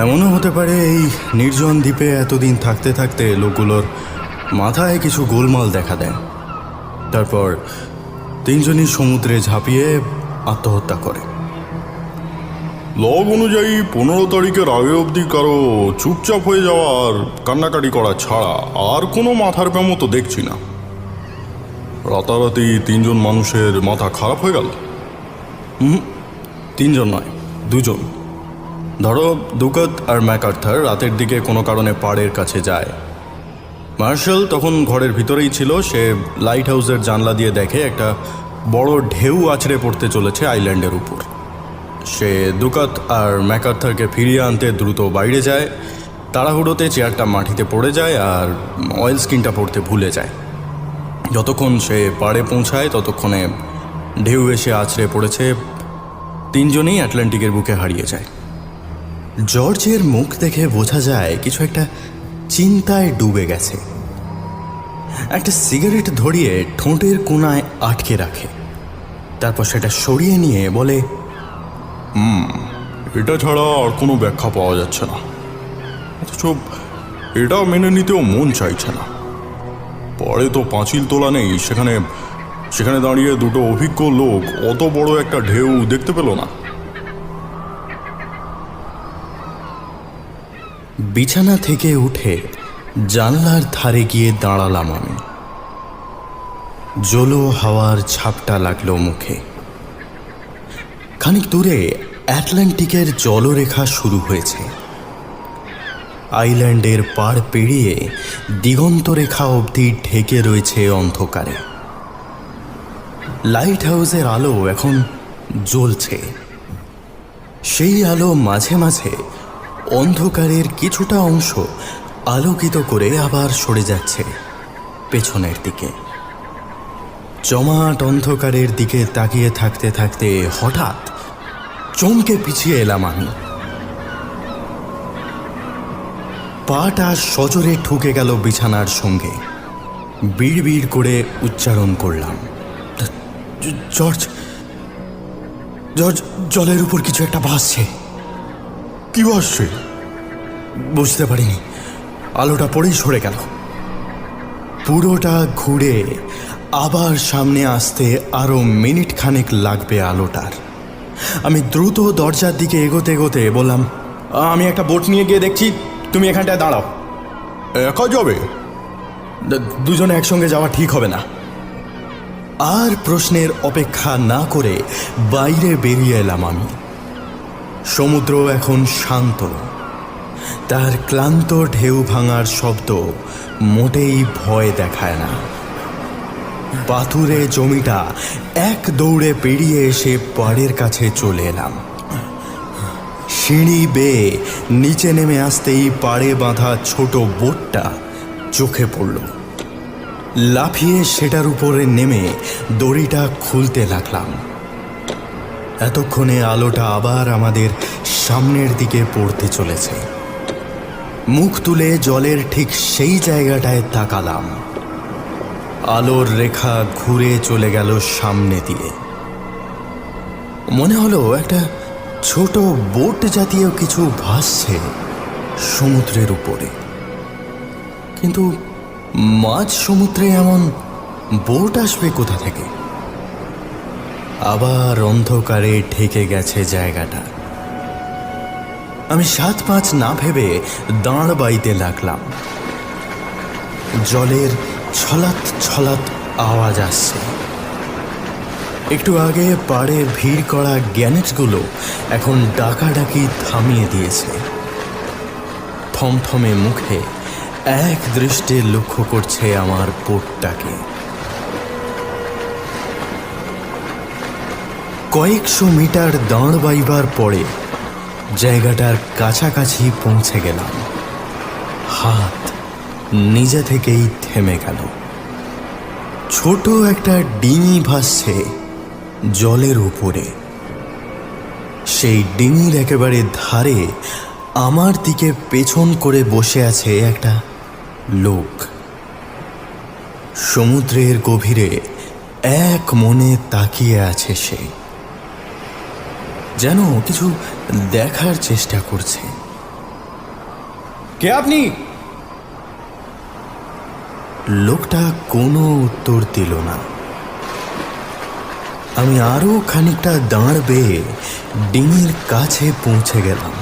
এমনও হতে পারে এই নির্জন দ্বীপে এতদিন থাকতে থাকতে লোকগুলোর মাথায় কিছু গোলমাল দেখা দেয়। তারপর 3 জনই সমুদ্রে ঝাঁপিয়ে আত্মহত্যা করে। লগ অনুযায়ী 15 তারিখের আগে অবধি কারো চুপচাপ হয়ে যাওয়া আর কান্নাকাটি করা ছাড়া আর কোনো মাথার ব্যামো তো দেখছি না। রাতারাতি 3 জন মানুষের মাথা খারাপ হয়ে গেল। 3 জন নয়, 2 জন। ধরো দুকাত আর ম্যাকআর্থার রাতের দিকে কোনো কারণে পাড়ের কাছে যায়। মার্শাল তখন ঘরের ভিতরেই ছিল। সে লাইট হাউসের জানলা দিয়ে দেখে একটা বড় ঢেউ আছড়ে পড়তে চলেছে আইল্যান্ডের উপর। সে দুকাত আর ম্যাকআর্থারকে ফিরিয়ে আনতে দ্রুত বাইরে যায়। তাড়াহুড়োতে চেয়ারটা মাটিতে পড়ে যায় আর অয়েল স্কিনটা পড়তে ভুলে যায়। যতক্ষণ সে পাড়ে পৌঁছায় ততক্ষণে ঢেউ এসে আছড়ে পড়েছে। 3 জনেই আটলান্টিকের বুকে হারিয়ে যায়। জর্জের মুখ দেখে বোঝা যায় কিছু একটা চিন্তায় ডুবে গেছে। একটা সিগারেট ধরিয়ে ঠোঁটের কোণায় আটকে রাখে। তারপর সেটা সরিয়ে নিয়ে বলে, এটা ছাড়া আর কোনো ব্যাখ্যা পাওয়া যাচ্ছে না। অথচ এটা মেনে নিতেও মন চাইছে না। পরে তো পাঁচিল তোলা নেই, সেখানে দাঁড়িয়ে দুটো অভিজ্ঞ লোক অত বড় একটা ঢেউ দেখতে পেল না। বিছানা থেকে উঠে জানলার ধারে গিয়ে দাঁড়ালাম আমি। জলো হাওয়ার ঝাপটা লাগলো মুখে। খানিক দূরে আটলান্টিকের জলরেখা শুরু হয়েছে। আইল্যান্ডের পাড় পেরিয়ে দিগন্তরেখা অবধি ঢেকে রয়েছে অন্ধকারে। লাইট হাউসের আলো এখন জ্বলছে। সেই আলো মাঝে মাঝে অন্ধকারের কিছুটা অংশ আলোকিত করে আবার সরে যাচ্ছে পেছনের দিকে। জমাট অন্ধকারের দিকে তাকিয়ে থাকতে থাকতে হঠাৎ চমকে পিছিয়ে এলাম আমি। পাটা সজোরে ঠুকে গেল বিছানার সঙ্গে। বিড় করে উচ্চারণ করলাম, জর্জ, জর্জ, জলের উপর কিছু একটা ভাসছে। কি ভাসছে? বুঝতে পারিনি। আলোটা পড়েই সরে গেল। পুরোটা ঘুরে আবার সামনে আসতে আরো মিনিট খানেক লাগবে আলোটার। আমি দ্রুত দরজার দিকে এগোতে এগোতে বললাম, আমি একটা বোট নিয়ে গিয়ে দেখছি, তুমি এখানটায় দাঁড়াও। একা যাবে? দুজনে একসঙ্গে যাওয়া ঠিক হবে না। আর প্রশ্নের অপেক্ষা না করে বাইরে বেরিয়ে এলাম আমি। সমুদ্র এখন শান্ত। তার ক্লান্ত ঢেউ ভাঙার শব্দ মোটেই ভয় দেখায় না। পাথুরে জমিটা এক দৌড়ে পেরিয়ে এসে পাড়ের কাছে চলে এলাম। সিঁড়ি বেয়ে নিচে নেমে আসতেই পাড়ে বাঁধা ছোট বোটটা চোখে পড়ল। লাফিয়ে সেটার উপরে নেমে দড়িটা খুলতে লাগলাম। এতক্ষণে আলোটা আবার আমাদের সামনের দিকে পড়তে চলেছে। মুখ তুলে জলের ঠিক সেই জায়গাটায় তাকালাম। আলোর রেখা ঘুরে চলে গেল সামনে দিয়ে। মনে হলো একটা ছোট বোট জাতীয় কিছু ভাসছে সমুদ্রের উপরে। কিন্তু মাঝ সমুদ্রে এমন বোট আসবে কোথা থেকে? আবার অন্ধকারে ঢেকে গেছে জায়গাটা। আমি 7-5 না ভেবে দাঁড় বাইতে লাগলাম। জলের ছলাৎ ছলাৎ আওয়াজ আসছে। একটু আগে পাড়ে ভিড় করা গ্যানেটগুলো এখন ডাকাডাকি থামিয়ে দিয়েছে। থমথমে মুখে এক দৃষ্টে লক্ষ্য করছে আমার বোটটাকে। কয়েকশো মিটার দাঁড় বাইবার পরে জায়গাটার কাছাকাছি পৌঁছে গেলাম। হাত নিজে থেকেই থেমে গেল। ছোট একটা ডিঙি ভাসছে জলের উপরে। সেই ডিঙির একেবারে ধারে আমার দিকে পেছন করে বসে আছে একটা লোক। সমুদ্রের গভীরে এক মনে তাকিয়ে আছে সে, যেন কিছু দেখার চেষ্টা করছে। কে আপনি? লোকটা কোনো উত্তর দিল না। আমি আরো খানিকটা দাঁড় বেয়ে ডিঙির কাছে পৌঁছে গেলাম।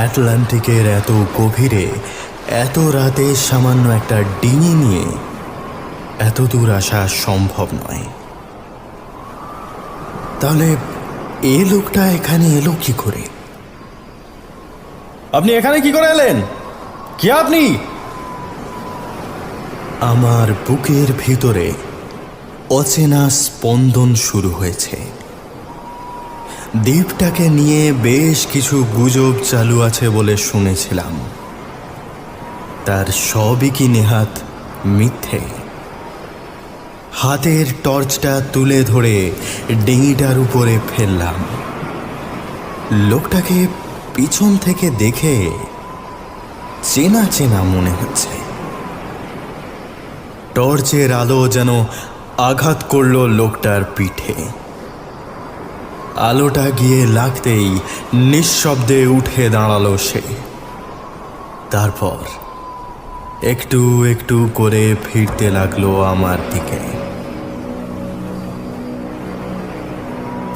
আটলান্টিকের এত গভীরে এত রাতে সামান্য একটা ডিঙি নিয়ে এত দূর আসা সম্ভব নয়। তাহলে এ লোকটা এখানে এলো কি করে? আপনি এখানে কি করে এলেন? কে আপনি? আমার বুকের ভিতরে অচেনা স্পন্দন শুরু হয়েছে। দ্বীপটাকে নিয়ে বেশ কিছু গুজব চালু আছে বলে শুনেছিলাম। তার সবই কি নেহাত মিথ্যে? হাতের টর্চটা তুলে ধরে ডিঙিটার উপরে ফেললাম। লোকটাকে পিছন থেকে দেখে চেনা চেনা মনে হচ্ছে। টর্চের আলো যেন আঘাত করল লোকটার পিঠে। আলোটা গিয়ে লাগতেই নিঃশব্দে উঠে দাঁড়ালো সে। তারপর একটু একটু করে ফিরতে লাগলো আমার দিকে।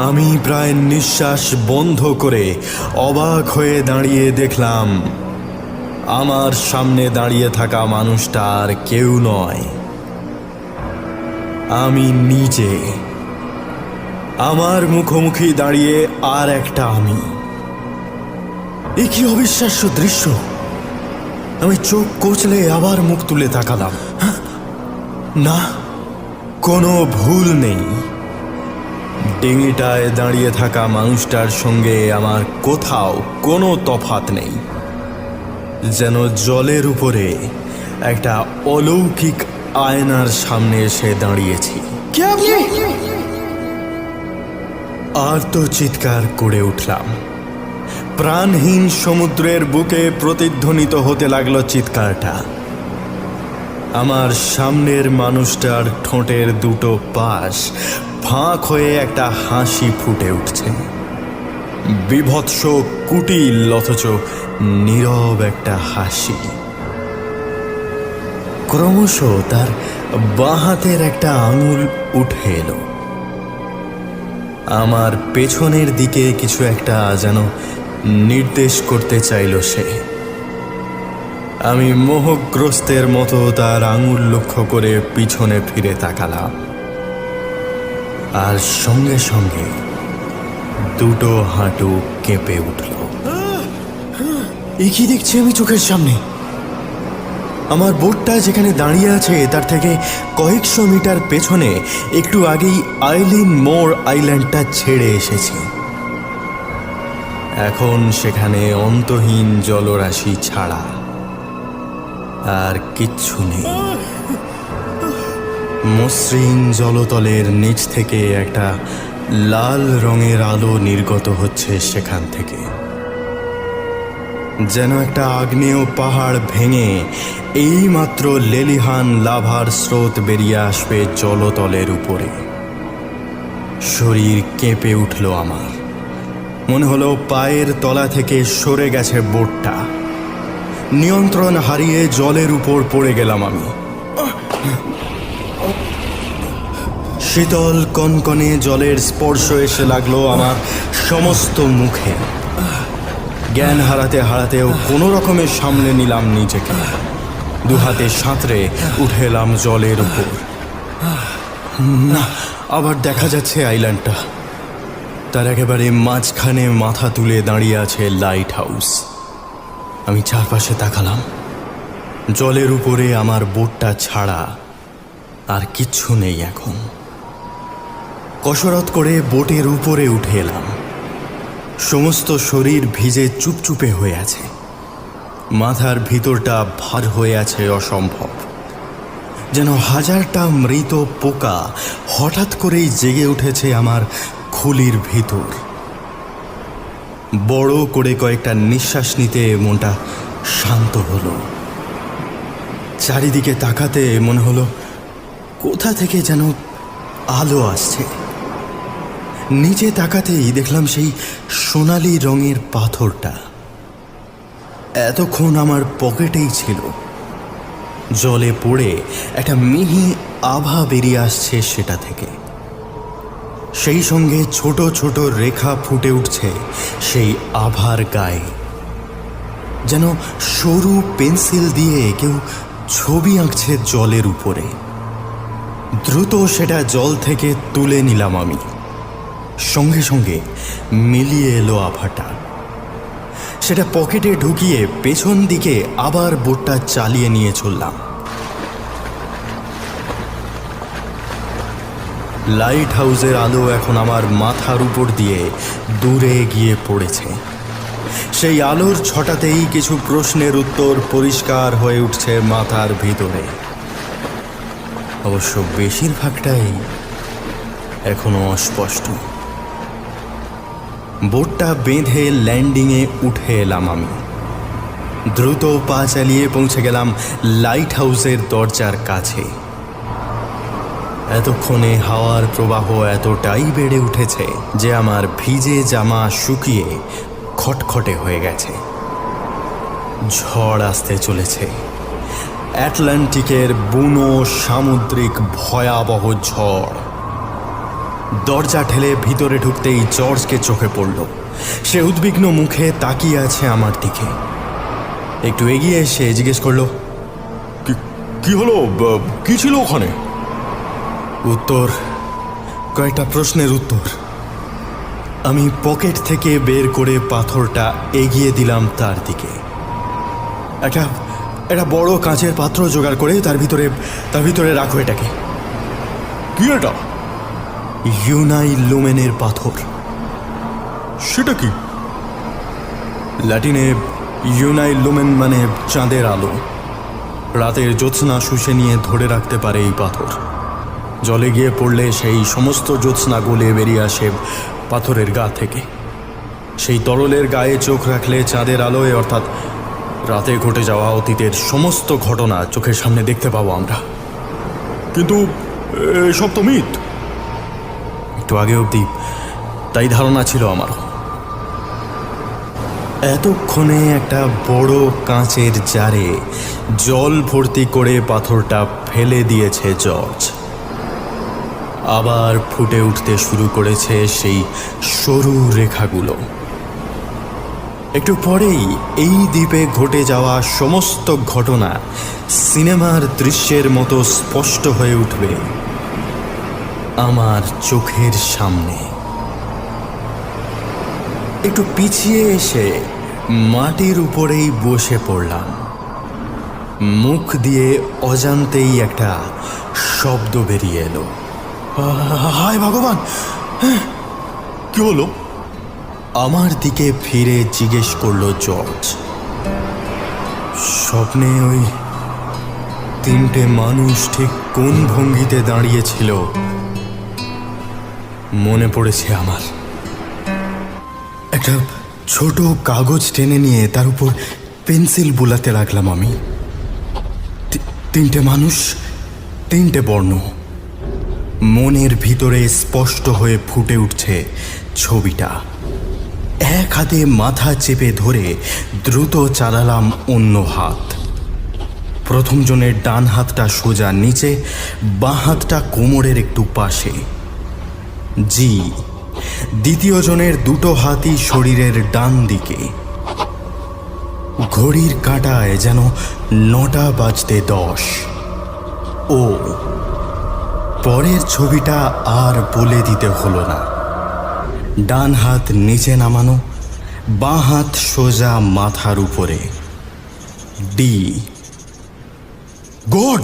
আমি প্রায় নিঃশ্বাস বন্ধ করে অবাক হয়ে দাঁড়িয়ে দেখলাম আমার সামনে দাঁড়িয়ে থাকা মানুষটা আর কেউ নয়, আমি নিজে। আমার মুখোমুখি দাঁড়িয়ে আর একটা আমি। এ কি অবিশ্বাস্য দৃশ্য! আমি চোখ কচলে আবার মুখ তুলে তাকালাম। না, কোনো ভুল নেই। ডিঙিটায় দাঁড়িয়ে থাকা মানুষটার সঙ্গে আমার কোথাও কোনো তফাৎ নেই। যেন জলের উপরে একটা অলৌকিক আয়নার সামনে এসে দাঁড়িয়েছি। কে আপনি? আর তো চিৎকার করে উঠলাম। প্রাণহীন সমুদ্রের বুকে প্রতিধ্বনিত হতে লাগলো চিৎকারটা। আমার সামনের মানুষটার ঠোঁটের দুটো পাশ ফাঁক হয়ে একটা হাসি ফুটে উঠছে। বিভৎস কুটিল অথচ নীরব একটা হাসি। ক্রমশ তার বাঁ হাতের একটা আঙুল উঠে এলো। আমার পেছনের দিকে কিছু একটা যেন নির্দেশ করতে চাইল সে। আমি মোহগ্রস্তের মতো তার আঙুল লক্ষ্য করে পিছনে ফিরে তাকালাম। আর সঙ্গে সঙ্গে দুটো হাঁটু কেঁপে উঠল। এ কি দেখছি আমি চোখের সামনে? আমার বোটটা যেখানে দাঁড়িয়ে আছে তার থেকে কয়েকশো মিটার পেছনে একটু আগেই আইলিন মোর আইল্যান্ডটা ছেড়ে এসেছি। এখন সেখানে অন্তহীন জলরাশি ছাড়া আর কিচ্ছু নেই। মসৃণ জলতলের নিচ থেকে একটা লাল রঙের আলো নির্গত হচ্ছে সেখান থেকে, যেন একটা আগ্নেয় পাহাড় ভেঙে এইমাত্র লেলিহান লাভার স্রোত বেরিয়ে আসবে জলতলের উপরে। শরীর কেঁপে উঠল আমার। মনে হলো পায়ের তলা থেকে সরে গেছে বোটটা। নিয়ন্ত্রণ হারিয়ে জলের উপর পড়ে গেলাম আমি। শীতল কনকনে জলের স্পর্শ এসে লাগলো আমার সমস্ত মুখে। জ্ঞান হারাতে হারাতেও কোনো রকমের সামলে নিলাম নিজেকে। দুহাতে সাঁতরে উঠে এলাম জলের উপর। না, আবার দেখা যাচ্ছে আইল্যান্ডটা। তার একেবারে মাঝখানে মাথা তুলে দাঁড়িয়ে আছে লাইট হাউস। আমি চারপাশে তাকালাম। জলের উপরে আমার বোটটা ছাড়া আর কিচ্ছু নেই এখন। কসরত করে বোটের উপরে উঠে এলাম। সমস্ত শরীর ভিজে চুপচুপে হয়ে আছে। মাথার ভিতরটা ভার হয়ে আছে অসম্ভব, যেন হাজারটা মৃত পোকা হঠাৎ করেই জেগে উঠেছে আমার খুলির ভিতর। বড় করে কয়েকটা নিঃশ্বাস নিতে মনটা শান্ত হলো। চারিদিকে তাকাতে মনে হলো কোথা থেকে যেন আলো আসছে। নিচে তাকাতেই দেখলাম সেই সোনালি রঙের পাথরটা এতক্ষণ আমার পকেটেই ছিল। জলে পড়ে একটা মিহি আভা বেরিয়ে আসছে সেটা থেকে। সেই সঙ্গে ছোট ছোট রেখা ফুটে উঠছে সেই আভার গায়ে, যেন সরু পেন্সিল দিয়ে কেউ ছবি আঁকছে জলের উপরে। দ্রুত সেটা জল থেকে তুলে নিলাম আমি। সঙ্গে সঙ্গে মিলিয়ে এলো আভাটা। সেটা পকেটে ঢুকিয়ে পেছন দিকে আবার বোটটা চালিয়ে নিয়ে চললাম। লাইট হাউসের আলো এখন আমার মাথার উপর দিয়ে দূরে গিয়ে পড়েছে। সেই আলোর ছটাতেই কিছু প্রশ্নের উত্তর পরিষ্কার হয়ে উঠছে মাথার ভিতরে। অবশ্য বেশিরভাগটাই এখনো অস্পষ্ট। বোটটা বেঁধে ল্যান্ডিংয়ে উঠে এলাম আমি। দ্রুত পা চালিয়ে পৌঁছে গেলাম লাইট হাউসের দরজার কাছে। এতক্ষণে হাওয়ার প্রবাহ এতটাই বেড়ে উঠেছে যে আমার ভিজে জামা শুকিয়ে খটখটে হয়ে গেছে। ঝড় আসতে চলেছে, অ্যাটলান্টিকের বুনো সামুদ্রিক ভয়াবহ ঝড়। দরজা ঠেলে ভিতরে ঢুকতেই জর্জকে চোখে পড়ল। সে উদ্বিগ্ন মুখে তাকিয়ে আছে আমার দিকে। একটু এগিয়ে এসে জিজ্ঞেস করলো, কি হলো? কি ছিল ওখানে? উত্তর, কয়েকটা প্রশ্নের উত্তর। আমি পকেট থেকে বের করে পাথরটা এগিয়ে দিলাম তার দিকে। একটা বড় কাঁচের পাত্র জোগাড় করে তার ভিতরে রাখো এটাকে। কি এটা? ইউনাই লুমেনের পাথর। সেটা কি? ল্যাটিনে ইউনাই লুমেন মানে চাঁদের আলো। রাতের জ্যোৎস্না শুষে নিয়ে ধরে রাখতে পারে এই পাথর। জলে গিয়ে পড়লে সেই সমস্ত জ্যোৎস্না গলে বেরিয়ে আসে পাথরের গা থেকে। সেই তরলের গায়ে চোখ রাখলে চাঁদের আলোয়, অর্থাৎ রাতে ঘটে যাওয়া অতীতের সমস্ত ঘটনা চোখের সামনে দেখতে পাবো আমরা। কিন্তু এসব তো মিথ। একটু আগে অবধি তাই ধারণা ছিল আমার। এতক্ষণে একটা বড় কাঁচের জারে জল ভর্তি করে পাথরটা ফেলে দিয়েছে জর্জ। আবার ফুটে উঠতে শুরু করেছে সেই সরু রেখাগুলো। একটু পরেই এই দ্বীপে ঘটে যাওয়া সমস্ত ঘটনা সিনেমার দৃশ্যের মতো স্পষ্ট হয়ে উঠবে আমার চোখের সামনে। একটু পিছিয়ে এসে মাটির উপরেই বসে পড়লাম। মুখ দিয়ে অজান্তেই একটা শব্দ বেরিয়ে এলো। হায় ভগবান, কি হলো? আমার দিকে ফিরে জিজ্ঞেস করলো জর্জ। স্বপ্নে ওই তিনটে মানুষ ঠিক কোন ভঙ্গিতে দাঁড়িয়েছিল মনে পড়েছে আমার। একটা ছোট কাগজ টেনে নিয়ে তার উপর পেন্সিল বুলাতে লাগলাম আমি। তিনটে মানুষ, তিনটে বর্ণ মনের ভিতরে স্পষ্ট হয়ে ফুটে উঠছে ছবিটা। এক হাতে মাথা চেপে ধরে দ্রুত চালালাম অন্য হাত। প্রথম জনের ডান হাতটা সোজা নিচে, বাঁ হাতটা কোমরের একটু পাশে। জি, দ্বিতীয় জনের দুটো হাতই শরীরের ডান দিকে। ঘড়ির কাঁটায় যেন 9টা বাজতে 10। ও পরের ছবিটা আর বলে দিতে হলো না। ডান হাত নিচে নামানো, বাঁ হাত সোজা মাথার উপরে। ডি। গড!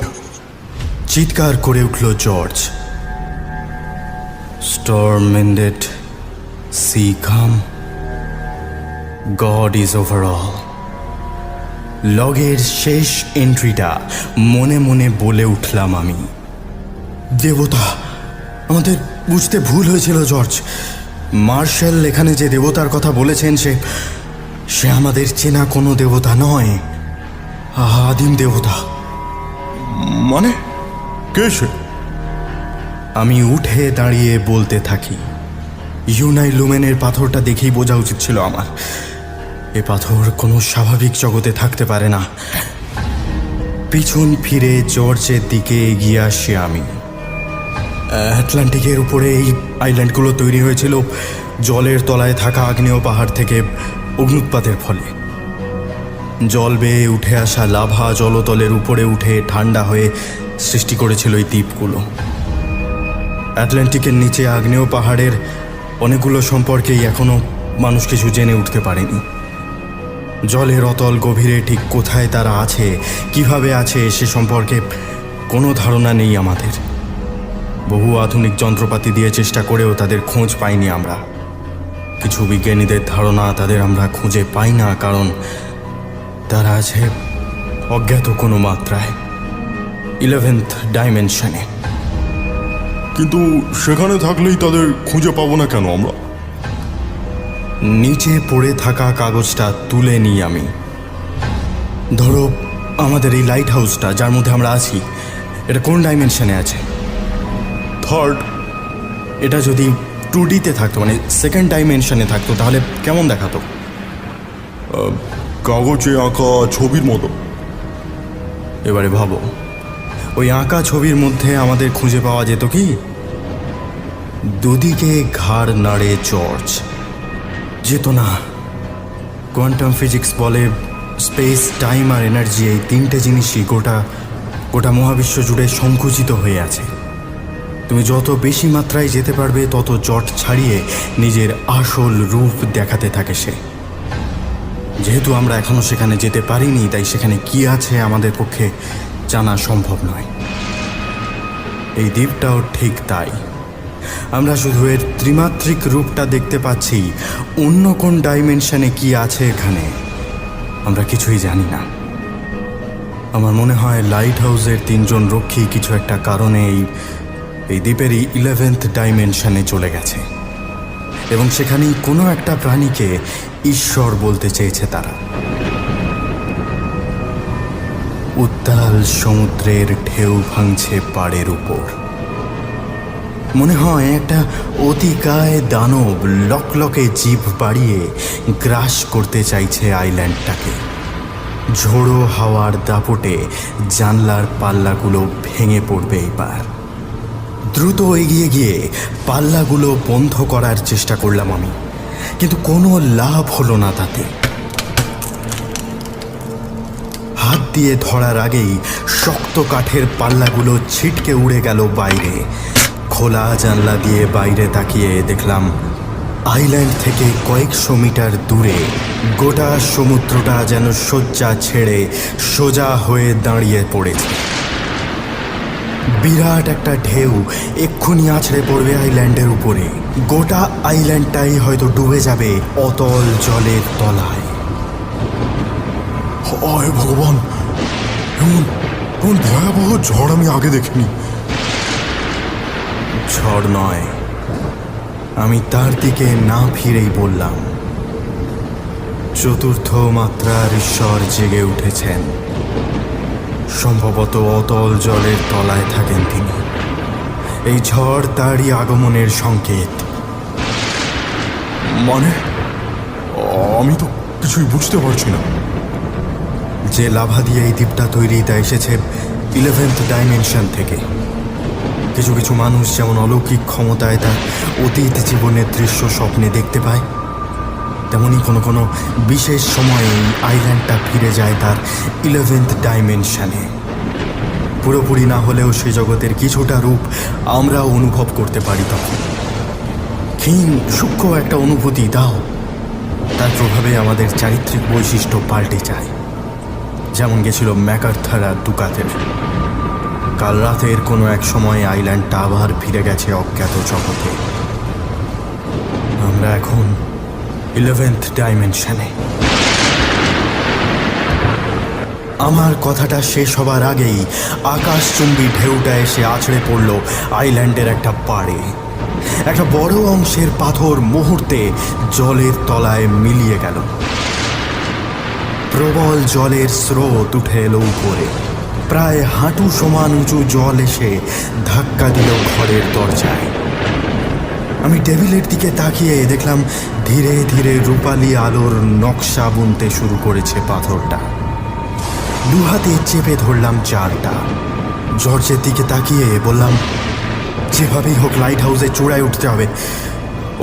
চিৎকার করে উঠল George. Storm ended, sea calm, God is over all. লগের শেষ এন্ট্রিটা মনে মনে বলে উঠলাম আমি। দেবতা! আমাদের বুঝতে ভুল হয়েছিল জর্জ। মার্শাল এখানে যে দেবতার কথা বলেছেন সে আমাদের চেনা কোনো দেবতা নয়, আদিম দেবতা। মানে কে সে? আমি উঠে দাঁড়িয়ে বলতে থাকি। ইউনাই লুমেনের পাথরটা দেখেই বোঝা উচিত ছিল আমার। এ পাথর কোনো স্বাভাবিক জগতে থাকতে পারে না। পিছন ফিরে জর্জের দিকে এগিয়ে আসি আমি। আটলান্টিকের উপরে এই আইল্যান্ডগুলো তৈরি হয়েছিল জলের তলায় থাকা আগ্নেয় পাহাড় থেকে অগ্নুৎপাতের ফলে। জল বেয়ে উঠে আসা লাভা জলতলের উপরে উঠে ঠান্ডা হয়ে সৃষ্টি করেছিল এই দ্বীপগুলো। আটলান্টিকের নিচে আগ্নেয় পাহাড়ের অনেকগুলো সম্পর্কেই এখনো মানুষ কিছু জেনে উঠতে পারেনি। জলের অতল গভীরে ঠিক কোথায় তারা আছে, কিভাবে আছে, সে সম্পর্কে কোনো ধারণা নেই আমাদের। বহু আধুনিক যন্ত্রপাতি দিয়ে চেষ্টা করেও তাদের খোঁজ পাইনি আমরা। কিছু বিজ্ঞানীদের ধারণা তাদের আমরা খুঁজে পাই না, কারণ তারা আছে অজ্ঞাত কোনো মাত্রায়, 11th ডাইমেনশনে। কিন্তু সেখানে থাকলেই তাদের খুঁজে পাবো না কেন আমরা? নিচে পড়ে থাকা কাগজটা তুলে নিই আমি। ধরো আমাদের এই লাইট হাউসটা যার মধ্যে আমরা আছি, এটা কোন ডাইমেনশনে আছে? থার্ড। এটা যদি 2Dতে থাকতো, মানে সেকেন্ড ডাইমেনশনে থাকতো, তাহলে কেমন দেখাতো? কাগজে আঁকা ছবির মতো। এবারে ভাবো, ওই আঁকা ছবির মধ্যে আমাদের খুঁজে পাওয়া যেত কি? দুদিকে ঘাড় নাড়ে জর্জ। যেত না। কোয়ান্টাম ফিজিক্স বলে স্পেস, টাইম আর এনার্জি, এই তিনটে জিনিসই গোটা মহাবিশ্ব জুড়ে সংকুচিত হয়ে আছে। তুমি যত বেশি মাত্রায় যেতে পারবে তত জট ছাড়িয়ে নিজের আসল রূপ দেখাতে থাকে সে। যেহেতু আমরা এখনো সেখানে যেতে পারিনি, তাই সেখানে কি আছে আমাদের পক্ষে জানা সম্ভব নয়। এই দ্বীপটাও ঠিক তাই। আমরা শুধু এর ত্রিমাত্রিক রূপটা দেখতে পাচ্ছি। অন্য কোন ডাইমেনশনে কি আছে এখানে আমরা কিছুই জানি না। আমার মনে হয় লাইট হাউসের 3 জন রক্ষী কিছু একটা কারণে এই দ্বীপেরই 11th ডাইমেনশনে চলে গেছে, এবং সেখানেই কোনো একটা প্রাণীকে ঈশ্বর বলতে চেয়েছে তারা। উত্তাল সমুদ্রের ঢেউ ভাঙছে পাড়ের উপর। মনে হয় একটা অতিকায় দানব লকলকে জিভ বাড়িয়ে গ্রাস করতে চাইছে আইল্যান্ডটাকে। ঝোড়ো হাওয়ার দাপটে জানলার পাল্লাগুলো ভেঙে পড়বে এবার। দ্রুত এগিয়ে গিয়ে পাল্লাগুলো বন্ধ করার চেষ্টা করলাম আমি, কিন্তু কোনো লাভ হলো না তাতে। হাত দিয়ে ধরার আগেই শক্ত কাঠের পাল্লাগুলো ছিটকে উড়ে গেল বাইরে। খোলা জানলা দিয়ে বাইরে তাকিয়ে দেখলাম আইল্যান্ড থেকে কয়েকশো মিটার দূরে গোটা সমুদ্রটা যেন শয্যা ছেড়ে সোজা হয়ে দাঁড়িয়ে পড়েছে। বিরাট একটা ঢেউ এক্ষুনি আছড়ে পড়বে আইল্যান্ডের উপরে। গোটা আইল্যান্ডটাই হয়তো ডুবে যাবে অতল জলের তলায়। হায় ভগবান, এমন এমন ভয়াবহ ঝড় আমি আগে দেখিনি। ঝড় নয়, আমি তার দিকে না ফিরেই বললাম, চতুর্থ মাত্রার ঈশ্বর জেগে উঠেছেন। সম্ভবত অতল জলের তলায় থাকেন তিনি। এই ঝড় তারই আগমনের সংকেত। মানে আমি তো কিছুই বুঝতে পারছি না। যে লাভা দিয়ে এই দ্বীপটা তৈরি তা এসেছে 11th ডাইমেনশন থেকে। কিছু কিছু মানুষ যেমন অলৌকিক ক্ষমতায় তার অতীত জীবনের দৃশ্য স্বপ্নে দেখতে পায়, তেমনি কোনো কোনো বিশেষ সময়ে এই আইল্যান্ডটা ফিরে যায় তার 11th ডাইমেনশনে। পুরোপুরি না হলেও সে জগতের কিছুটা রূপ আমরাও অনুভব করতে পারি তখন। ক্ষীণ সূক্ষ্ম একটা অনুভূতি দাও, তার প্রভাবে আমাদের চারিত্রিক বৈশিষ্ট্য পাল্টে যায়, যেমন গেছিল ম্যাকার্থার আর দুকাতের। কাল রাতের কোনো এক সময় আইল্যান্ডটা আবার ফিরে গেছে অজ্ঞাত জগতে। আমরা এখন 11th ডাইমেনশনে। আমার কথাটা শেষ হবার আগেই আকাশচুম্বী ঢেউটা এসে আছড়ে পড়ল আইল্যান্ডের একটা পাড়ে। একটা বড় অংশের পাথর মুহূর্তে জলের তলায় মিলিয়ে গেল। প্রবল জলের স্রোত উঠে এলো উপরে। প্রায় হাঁটু সমান উঁচু জল এসে ধাক্কা দিল ঘরের দরজায়। আমি টেবিলের দিকে তাকিয়ে দেখলাম ধীরে ধীরে রূপালি আলোর নকশা বুনতে শুরু করেছে পাথরটা। দুহাতে চেপে ধরলাম চালটা। জর্জের দিকে তাকিয়ে বললাম, যেভাবেই হোক লাইট হাউসের চূড়ায় উঠতে হবে।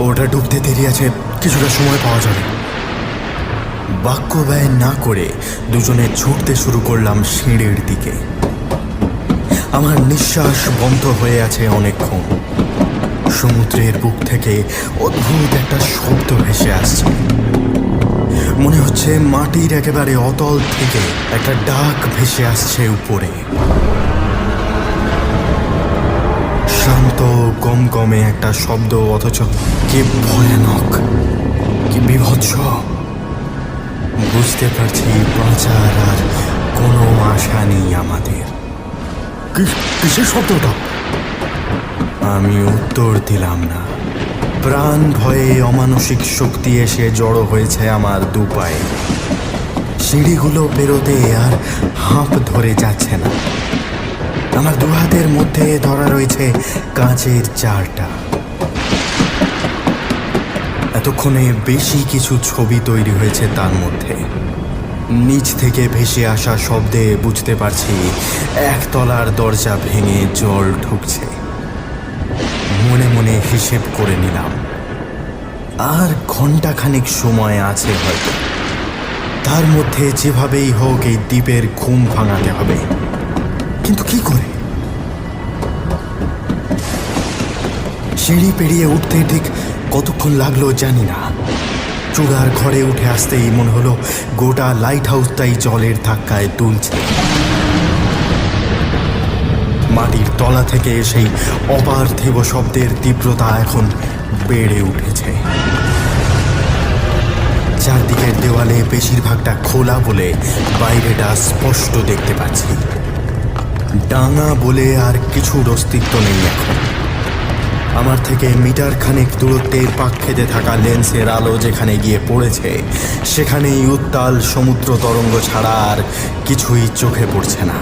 ওটা ডুবতে দেরি আছে, কিছুটা সময় পাওয়া যাবে। বাক্য ব্যয় না করে দুজনে ছুটতে শুরু করলাম সিঁড়ির দিকে। আমার নিঃশ্বাস বন্ধ হয়ে আছে অনেকক্ষণ। সমুদ্রের বুক থেকে অদ্ভুত একটা শব্দ ভেসে আসছে। মনে হচ্ছে মাটির একেবারে অতল থেকে একটা ডাক ভেসে আসছে উপরে। শান্ত গমগমে একটা শব্দ, অথচ কি ভয়ানক, কি বীভৎস। বুঝতে পারছি বাঁচার আর কোনো আশা নেই আমাদের। কিসের শব্দটা? আমি উত্তর দিলাম না। প্রাণ ভয়ে অমানসিক শক্তি এসে জড়ো হয়েছে আমার দুপায়ে। সিঁড়িগুলো পেরোতে আর হাঁপ ধরে যাচ্ছে না। আমার দু হাতের মধ্যে ধরা রয়েছে কাঁচের চারটা। এতক্ষণে বেশি কিছু ছবি তৈরি হয়েছে তার মধ্যে। নিচ থেকে ভেসে আসা শব্দে বুঝতে পারছি একতলার দরজা ভেঙে জল ঢুকছে। মনে মনে হিসেব করে নিলাম, আর ঘন্টাখানেক সময় আছে হয়তো। তার মধ্যে যেভাবেই হোক এই দ্বীপের ঘুম ভাঙাতে হবে। কিন্তু কি করে? সিঁড়ি পেরিয়ে উঠতে ঠিক কতক্ষণ লাগলো জানি না। চূড়ার ঘরে উঠে আসতেই মনে হলো গোটা লাইট হাউসটাই জলের ধাক্কায় দুলছে। মাটির তলা থেকে সেই অপার্থিব শব্দের তীব্রতা এখন বেড়ে উঠেছে। চারদিকের দেওয়ালে বেশিরভাগটা খোলা বলে বাইরেটা স্পষ্ট দেখতে পাচ্ছি। ডাঙা বলে আর কিছুর অস্তিত্ব নেই এখন। আমার থেকে মিটার খানেক দূরত্বে পাক খেতে থাকা লেন্সের আলো যেখানে গিয়ে পড়েছে, সেখানেই উত্তাল সমুদ্র তরঙ্গ ছাড়া আর কিছুই চোখে পড়ছে না।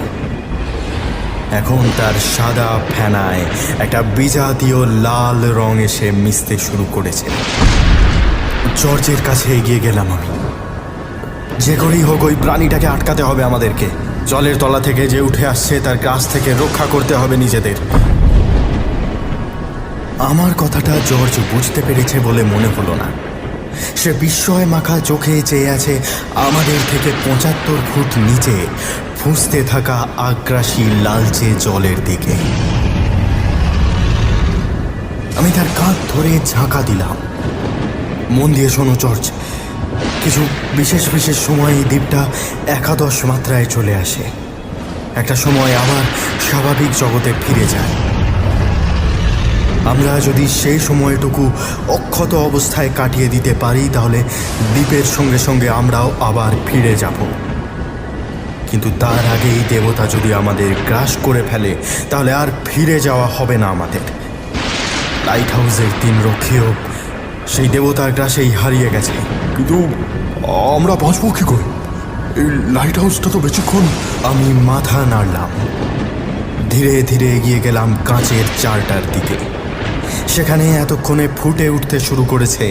এখন তার সাদা ফেনায় একটা বিজাতীয় লাল রং এসে মিশতে শুরু করেছে। জর্জের কাছে এগিয়ে গেলাম আমি। যে করেই হোক ওই প্রাণীটাকে আটকাতে হবে আমাদেরকে। জলের তলা থেকে যে উঠে আসছে তার কাছ থেকে রক্ষা করতে হবে নিজেদের। আমার কথাটা জর্জ বুঝতে পেরেছে বলে মনে হলো না। সে বিস্ময় মাখা চোখে চেয়ে আছে আমাদের থেকে 75 ফুট নিচে ফুঁসতে থাকা আগ্রাসী লালচে জলের দিকে। আমি তার কাঁধ ধরে ঝাঁকা দিলাম। মন দিয়ে শোনো জর্জ, কিছু বিশেষ বিশেষ সময় এই দ্বীপটা একাদশ মাত্রায় চলে আসে, একটা সময় আবার স্বাভাবিক জগতে ফিরে যায়। আমরা যদি সেই সময়টুকু অক্ষত অবস্থায় কাটিয়ে দিতে পারি তাহলে দ্বীপের সঙ্গে সঙ্গে আমরাও আবার ফিরে যাব। কিন্তু তার আগেই দেবতা যদি আমাদের গ্রাস করে ফেলে তাহলে আর ফিরে যাওয়া হবে না আমাদের। লাইট হাউসের 3 রক্ষীও সেই দেবতার গ্রাসেই হারিয়ে গেছে। কিন্তু আমরা বাঁচবো কি করে? এই লাইট হাউসটা তো বেশিক্ষণ। আমি মাথা নাড়লাম, ধীরে ধীরে এগিয়ে গেলাম কাঁচের চালটার দিকে। সেখানে এতক্ষণে ফুটে উঠতে শুরু করেছে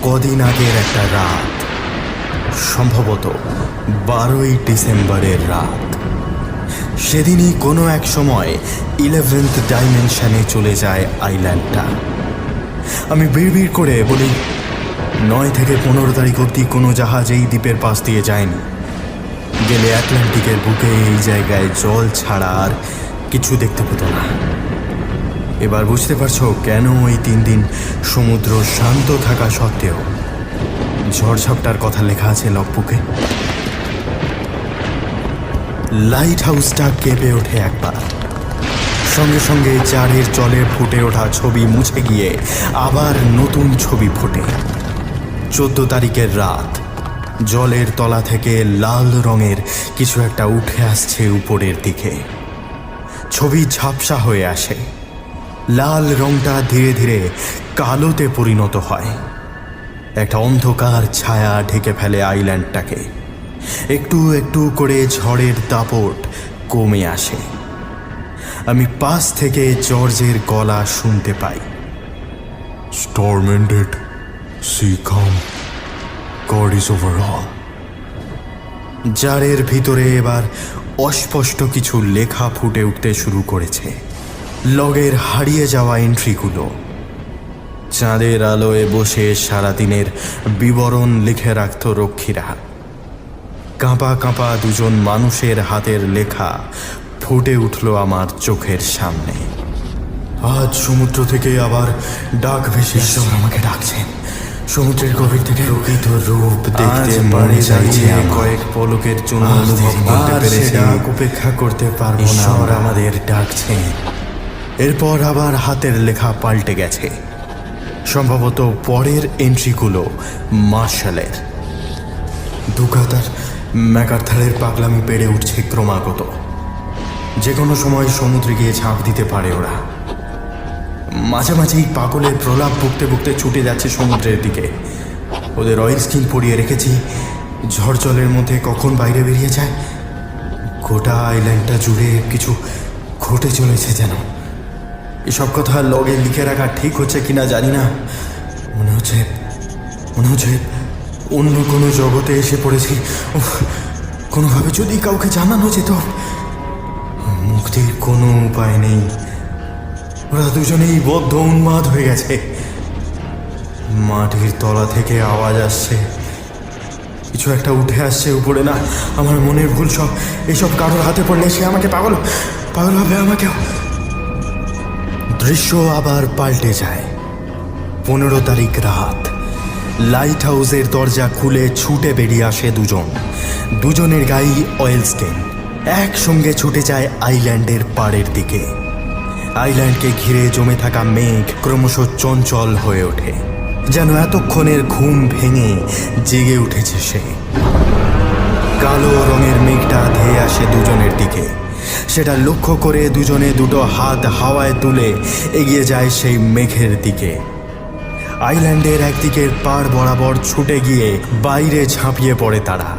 কদিন আগের একটা রাত, সম্ভবত 12ই ডিসেম্বরের রাত। সেদিনই কোনো এক সময় 11th ডাইমেনশনে চলে যায় আইল্যান্ডটা। আমি বিড়বিড় করে বলি, 9 থেকে 15 তারিখ অবধি কোনো জাহাজ এই দ্বীপের পাশ দিয়ে যায়নি। গেলে আটলান্টিকের বুকে এই জায়গায় জল ছাড়া আর কিছু দেখতে পেত না। এবার বুঝতে পারছো কেন ওই 3 দিন সমুদ্র শান্ত থাকা সত্ত্বেও ঝড়ঝাপটার কথা লেখা আছে লগবুকে। লাইট হাউসটা কেঁপে ওঠে একবার, সঙ্গে সঙ্গে চারের জলে ফুটে ওঠা ছবি মুছে গিয়ে আবার নতুন ছবি ফোটে। 14 তারিখের রাত, জলের তলা থেকে লাল রঙের কিছু একটা উঠে আসছে উপরের দিকে। ছবি ঝাপসা হয়ে আসে, লাল রংটা ধীরে ধীরে কালোতে পরিণত হয়। একটা অন্ধকার ছায়া ঢেকে ফেলে আইল্যান্ডটাকে। একটু একটু করে ঝড়ের দাপট কমে আসে। আমি পাশ থেকে জর্জের গলা শুনতে পাই, Storm ended, sea calm, God is over all. জারের ভিতরে এবার অস্পষ্ট কিছু লেখা ফুটে উঠতে শুরু করেছে, লগের হারিয়ে যাওয়া এন্ট্রিগুলো। চাঁদের আলোয় বসে সারাদিনের বিবরণ লিখে রাখত রক্ষীরা। কাঁপা কাঁপা 2জন মানুষের হাতের লেখা ফুটে উঠল আমার চোখের সামনে। আজ সমুদ্র থেকে আবার ডাক ভেসে ঈশ্বর আমাকে ডাকছেন। সমুদ্রের গভীর থেকে প্রকৃত রূপ দেখতে মনে চাইছে। কয়েক পলকের জন্য অনুভব করতে পেরেছি উপেক্ষা করতে পারবো না, ঈশ্বর আমাদের ডাকছেন। এরপর আবার হাতের লেখা পাল্টে গেছে। সম্ভবত পরের এন্ট্রিগুলো মার্শালের। দুঘাত আর ম্যাকার্থারের পাগলামি বেড়ে উঠছে ক্রমাগত। যে কোনো সময় সমুদ্রে গিয়ে ঝাঁপ দিতে পারে ওরা। মাঝে মাঝেই পাগলের প্রলাপ বকতে বকতে ছুটে যাচ্ছে সমুদ্রের দিকে। ওদের অয়েল স্কিন পরিয়ে রেখেছি, ঝড় জলের মধ্যে কখন বাইরে বেরিয়ে যায়। গোটা আইল্যান্ডটা জুড়ে কিছু ঘটে চলেছে যেন। এসব কথা লগে লিখে রাখা ঠিক হচ্ছে কিনা জানি না। মনে হচ্ছে অন্য কোনো জগতে এসে পড়েছি। কোনোভাবে যদি কাউকে জানানো যেত। মুক্তির কোনো উপায় নেই। ওরা দুজনেই বদ্ধ উন্মাদ হয়ে গেছে। মাটির তলা থেকে আওয়াজ আসছে, কিছু একটা উঠে আসছে উপরে। না, আমার মনের ভুল সব। এসব কারোর হাতে পড়লে সে আমাকে পাগল হবে আমাকেও। দৃশ্য আবার পাল্টে যায়। 15 তারিখ রাত, লাইট হাউসের দরজা খুলে ছুটে বেরিয়ে আসে 2জন। দুজনের গায়ে অয়েল স্কিন। একসঙ্গে ছুটে যায় আইল্যান্ডের পাড়ের দিকে। আইল্যান্ডকে ঘিরে জমে থাকা মেঘ ক্রমশ চঞ্চল হয়ে ওঠে, যেন এতক্ষণের ঘুম ভেঙে জেগে উঠেছে সে। কালো রঙের মেঘটা ধেয়ে আসে 2জনের দিকে। সেটা লক্ষ্য করে 2জনে 2টো হাত হাওয়ায় তুলে এগিয়ে যায় সেই মেঘের দিকে। আইল্যান্ডের একদিকের পাড় বরাবর ছুটে গিয়ে বাইরে ঝাঁপিয়ে পড়ে তারা।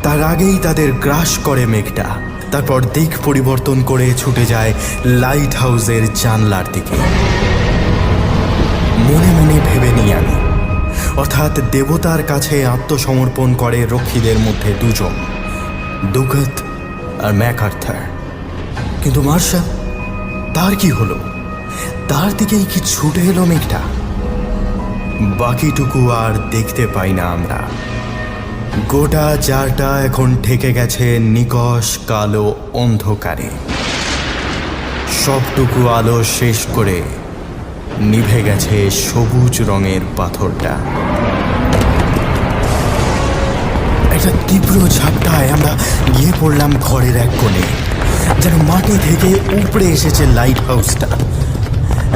তার আগেই তাদের গ্রাস করে মেঘটা। তারপর দিক পরিবর্তন করে ছুটে যায় লাইট হাউসের জানলার দিকে। মনে মনে ভেবে নিই আমি, অর্থাৎ দেবতার কাছে আত্মসমর্পণ করে রক্ষীদের মধ্যে 2জন, দুঘাত আর ম্যাকার্থার। কিন্তু মার্শাল, তার কি হলো? তার দিকেই কি ছুটে এলো মেঘটা? বাকিটুকু আর দেখতে পাই না আমরা। গোটা জারটা এখন ঠেকে গেছে নিকষ কালো অন্ধকারে। সবটুকু আলো শেষ করে নিভে গেছে সবুজ রঙের পাথরটা। একটা তীব্র ঝাপটায় আমরা গিয়ে পড়লাম ঘরের এক কোণে, যেন মাটি থেকে উপড়ে এসেছে লাইট হাউসটা।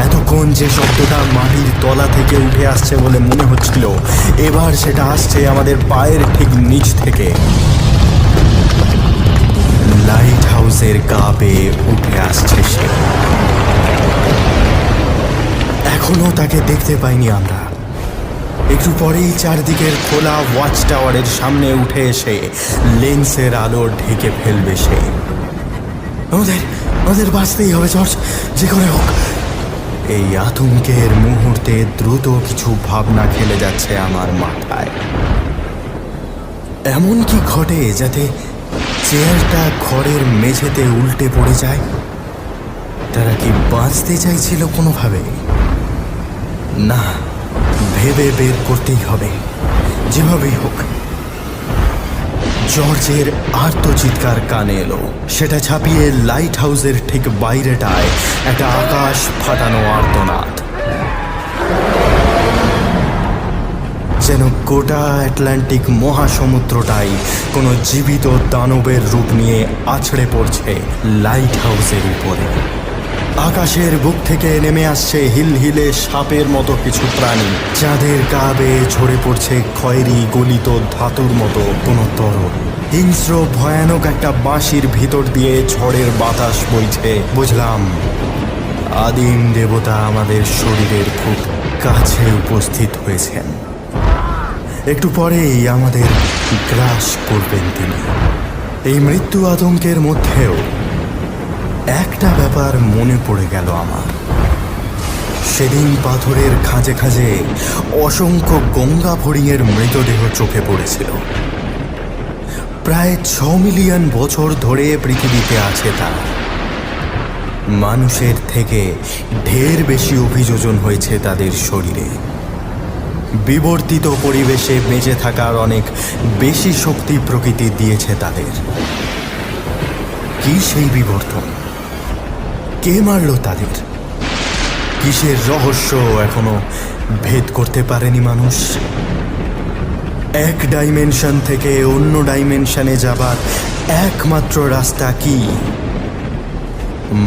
এতক্ষণ যে শব্দটা মাটির তলা থেকে উঠে আসছে বলে মনে হচ্ছিল, এবার সেটা আসছে আমাদের পায়ের ঠিক নিচ থেকে। লাইট হাউসের গা বেয়ে উঠে আসছে সে। এখনো তাকে দেখতে পাইনি আমরা। একটু পরেই চারদিকের খোলা ওয়াচ টাওয়ারের সামনে উঠে এসে লেন্সের আলো ঢেকে ফেলবে সে। আমাদের বাঁচতেই হবে জর্জ, যে করে হোক। এই আতঙ্কের মুহূর্তে দ্রুত কিছু ভাবনা খেলে যাচ্ছে আমার মাথায়। এমন কি ঘটে যাতে চেয়ারটা ঘরের মেঝেতে উল্টে পড়ে যায়? তারা কি বাঁচতে চাইছিল কোনোভাবে? না, ভেবে বের করতেই হবে যেভাবেই হোক। জর্জের আর্তচিৎকার কানে এলো। সেটা ছাপিয়ে লাইট হাউসের ঠিক বাইরেটায় একটা আকাশ ফাটানো আর্তনাদ, যেন গোটা আটলান্টিক মহাসমুদ্রটাই কোনো জীবিত দানবের রূপ নিয়ে আছড়ে পড়ছে লাইট হাউসের উপরে। আকাশের বুক থেকে নেমে আসছে হিলহিলে সাপের মতো কিছু প্রাণী, যাদের গা বেয়ে ঝরে পড়ছে খয়েরি গলিত ধাতুর মতো কোনো তরল। হিংস্র ভয়ানক একটা বাঁশির ভিতর দিয়ে ঝড়ের বাতাস বইছে। বুঝলাম, আদিম দেবতা আমাদের শরীরের খুব কাছে উপস্থিত হয়েছেন। একটু পরেই আমাদের গ্রাস করবেন তিনি। এই মৃত্যু আতঙ্কের মধ্যেও একটা ব্যাপার মনে পড়ে গেল আমার। সেদিন পাথরের খাঁজে খাঁজে অসংখ্য গঙ্গা ফড়িংয়ের মৃতদেহ চোখে পড়েছিল। প্রায় 6 মিলিয়ন বছর ধরে পৃথিবীতে আছে তারা। মানুষের থেকে ঢের বেশি অভিযোজন হয়েছে তাদের শরীরে। বিবর্তিত পরিবেশে বেঁচে থাকার অনেক বেশি শক্তি প্রকৃতি দিয়েছে তাদের। কি সেই বিবর্তন? কে মারল তাদের? কিসের রহস্য এখনো ভেদ করতে পারেনি মানুষ? এক ডাইমেনশন থেকে অন্য ডাইমেনশনে যাবার একমাত্র রাস্তা কি?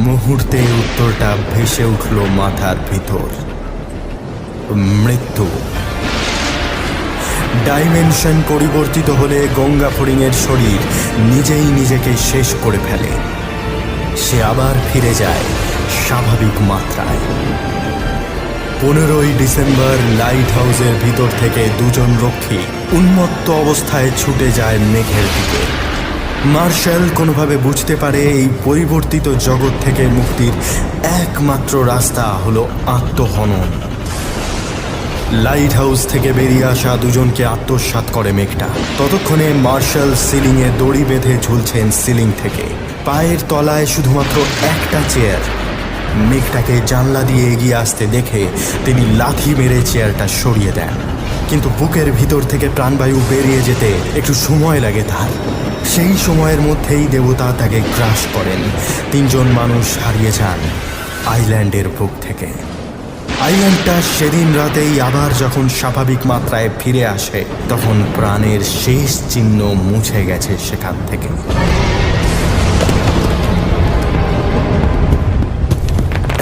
মুহূর্তে উত্তরটা ভেসে উঠল মাথার ভিতর। মৃত্যু। ডাইমেনশন পরিবর্তিত হলে গঙ্গা ফড়িংয়ের শরীর নিজেই নিজেকে শেষ করে ফেলে। সে আবার ফিরে যায় স্বাভাবিক মাত্রায়। 15ই ডিসেম্বর লাইট হাউসের ভিতর থেকে দুজন রক্ষী উন্মত্ত অবস্থায় ছুটে যায় মেঘের দিকে। মার্শাল কোনোভাবে বুঝতে পারে এই পরিবর্তিত জগৎ থেকে মুক্তির একমাত্র রাস্তা হলো আত্মহনন। লাইট হাউস থেকে বেরিয়ে আসা দুজনকে আত্মসাৎ করে মেঘটা। ততক্ষণে মার্শাল সিলিংয়ে দড়ি বেঁধে ঝুলছেন সিলিং থেকে। পায়ের তলায় শুধুমাত্র একটা চেয়ার। মেঘটাকে জানলা দিয়ে এগিয়ে আসতে দেখে তিনি লাথি মেরে চেয়ারটা সরিয়ে দেন, কিন্তু বুকের ভিতর থেকে প্রাণবায়ু বেরিয়ে যেতে একটু সময় লাগে তার। সেই সময়ের মধ্যেই দেবতা তাকে গ্রাস করেন। 3 জন মানুষ হারিয়ে যান আইল্যান্ডের বুক থেকে। আইল্যান্ডটা সেদিন রাতেই আবার যখন স্বাভাবিক মাত্রায় ফিরে আসে, তখন প্রাণের শেষ চিহ্ন মুছে গেছে সেখান থেকে।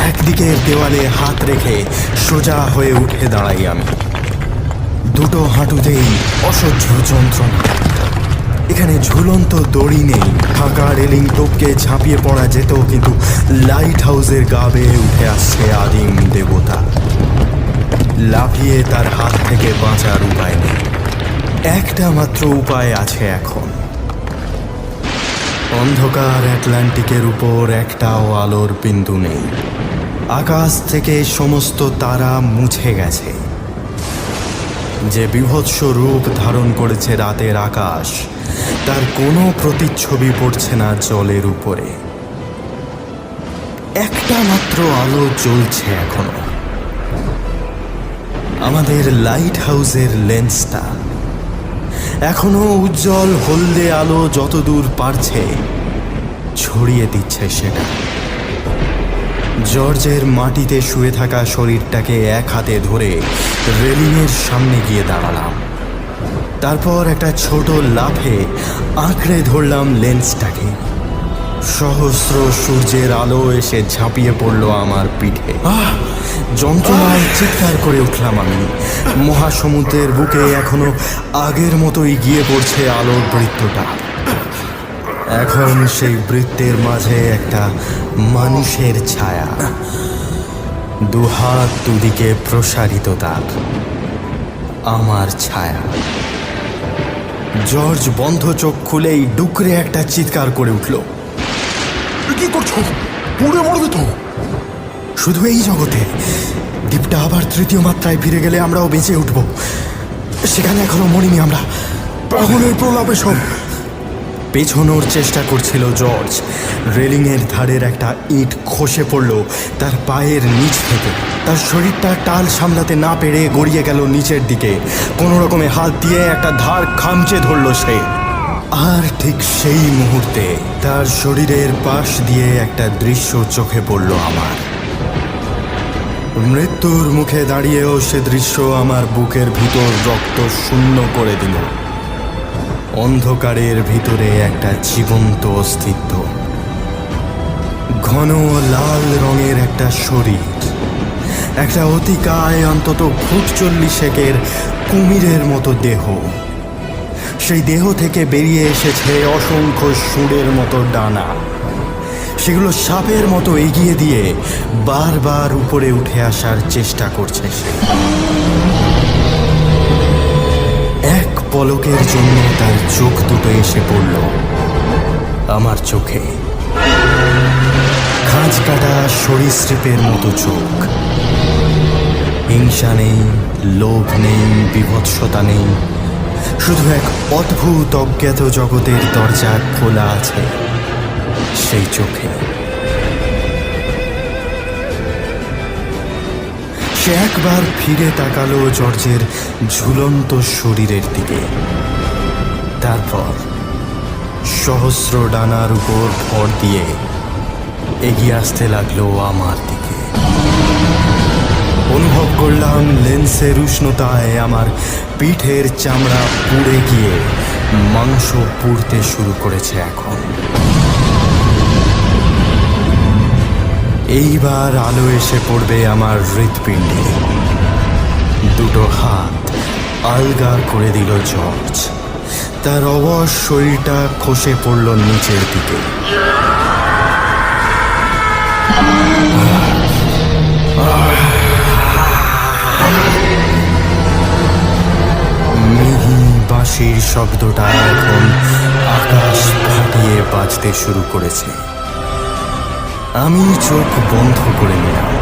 একদিকের দেওয়ালে হাত রেখে সোজা হয়ে উঠে দাঁড়াই আমি। দুটো হাঁটুতেই অসহ্য যন্ত্রণা। এখানে ঝুলন্ত দড়ি নেই, ফাঁকা রেলিং টপকে ঝাঁপিয়ে পড়া যেত, কিন্তু লাইট হাউসের গা বেয়ে উঠে আসছে আদিম দেবতা। লাফিয়ে তার হাত থেকে বাঁচার উপায় নেই। একটা মাত্র উপায় আছে এখন। অন্ধকার আটলান্টিকের উপর একটাও আলোর বিন্দু নেই। আকাশ থেকে সমস্ত তারা মুছে গেছে। যে বীভৎস রূপ ধারণ করেছে রাতের আকাশ, তার কোনো প্রতিচ্ছবি পড়ছে না জলের উপরে। একটা মাত্র আলো জ্বলছে এখনো, আমাদের লাইট হাউসের লেন্সটা। এখনো উজ্জ্বল হলদে আলো যতদূর পারছে ছড়িয়ে দিচ্ছে সেটা। জর্জের মাটিতে শুয়ে থাকা শরীরটাকে এক হাতে ধরে রেলিংয়ের সামনে গিয়ে দাঁড়ালাম। তারপর একটা ছোট লাফে আঁকড়ে ধরলাম লেন্সটাকে। সহস্র সূর্যের আলো এসে ঝাঁপিয়ে পড়লো আমার পিঠে। যন্ত্রণায় চিৎকার করে উঠলাম আমি। মহাসমুদ্রের বুকে এখনো আগের মতোই গিয়ে পড়ছে আলোর বৃত্তটা। এখন সেই বৃত্তের মাঝে একটা মানুষের ছায়া, দুহাত দুদিকে প্রসারিত, তার আমার ছায়া। জর্জ বন্ধ চোখ খুলেই ডুকরে একটা চিৎকার করে উঠল। কি করছো? পুড়ে মরবে তো। শুধু এই জগতে, দ্বীপটা আবার তৃতীয় মাত্রায় ফিরে গেলে আমরাও বেঁচে উঠব। সেখানে এখনো মরিনি আমরা। পাগলের প্রলাপে সব। পেছনোর চেষ্টা করছিল জর্জ। রেলিংয়ের ধারের একটা ইট খসে পড়ল তার পায়ের নিচ থেকে। তার শরীরটা টাল সামলাতে না পেরে গড়িয়ে গেল নিচের দিকে। কোনো রকমে হাত দিয়ে একটা ধার খামচে ধরল সে। আর ঠিক সেই মুহূর্তে তার শরীরের পাশ দিয়ে একটা দৃশ্য চোখে পড়ল আমার। মৃত্যুর মুখে দাঁড়িয়েও সে দৃশ্য আমার বুকের ভিতর রক্ত শূন্য করে দিল। অন্ধকারের ভিতরে একটা জীবন্ত অস্তিত্ব, ঘন লাল রঙের একটা শরীর, একটা অতিকায় অন্তত ফুট 40 কুমিরের মতো দেহ। সেই দেহ থেকে বেরিয়ে এসেছে অসংখ্য সুরের মতো ডানা। সেগুলো সাপের মতো এগিয়ে দিয়ে বারবার উপরে উঠে আসার চেষ্টা করছে সে। এক পলকের জন্য তার চোখ দুটো এসে পড়ল আমার চোখে। খাঁজ কাটা সরীসৃপের মতো চোখ। হিংসা নেই, লোভ নেই, বীভৎসতা নেই, শুধু এক অদ্ভুত অজ্ঞাত জগতের দরজা খোলা আছে সেই চোখে। সে একবার ফিরে তাকালো জর্জের ঝুলন্ত শরীরের দিকে। তারপর সহস্র ডানার উপর ভর দিয়ে এগিয়ে আসতে লাগলো আমার দিকে। অনুভব করলাম লেন্সের উষ্ণতায় আমার পিঠের চামড়া পুড়ে গিয়ে মাংস পুড়তে শুরু করেছে এখন। এইবার আলো এসে পড়বে আমার হৃৎপিণ্ডে। দুটো হাত আলগা করে দিল জর্জ। তার অবশ শরীরটা খসে পড়ল নিচের দিকে। মিহি বাঁশির শব্দটা এখন আকাশ ফাটিয়ে বাজতে শুরু করেছে। আমি চোখ বন্ধ করে নিলাম।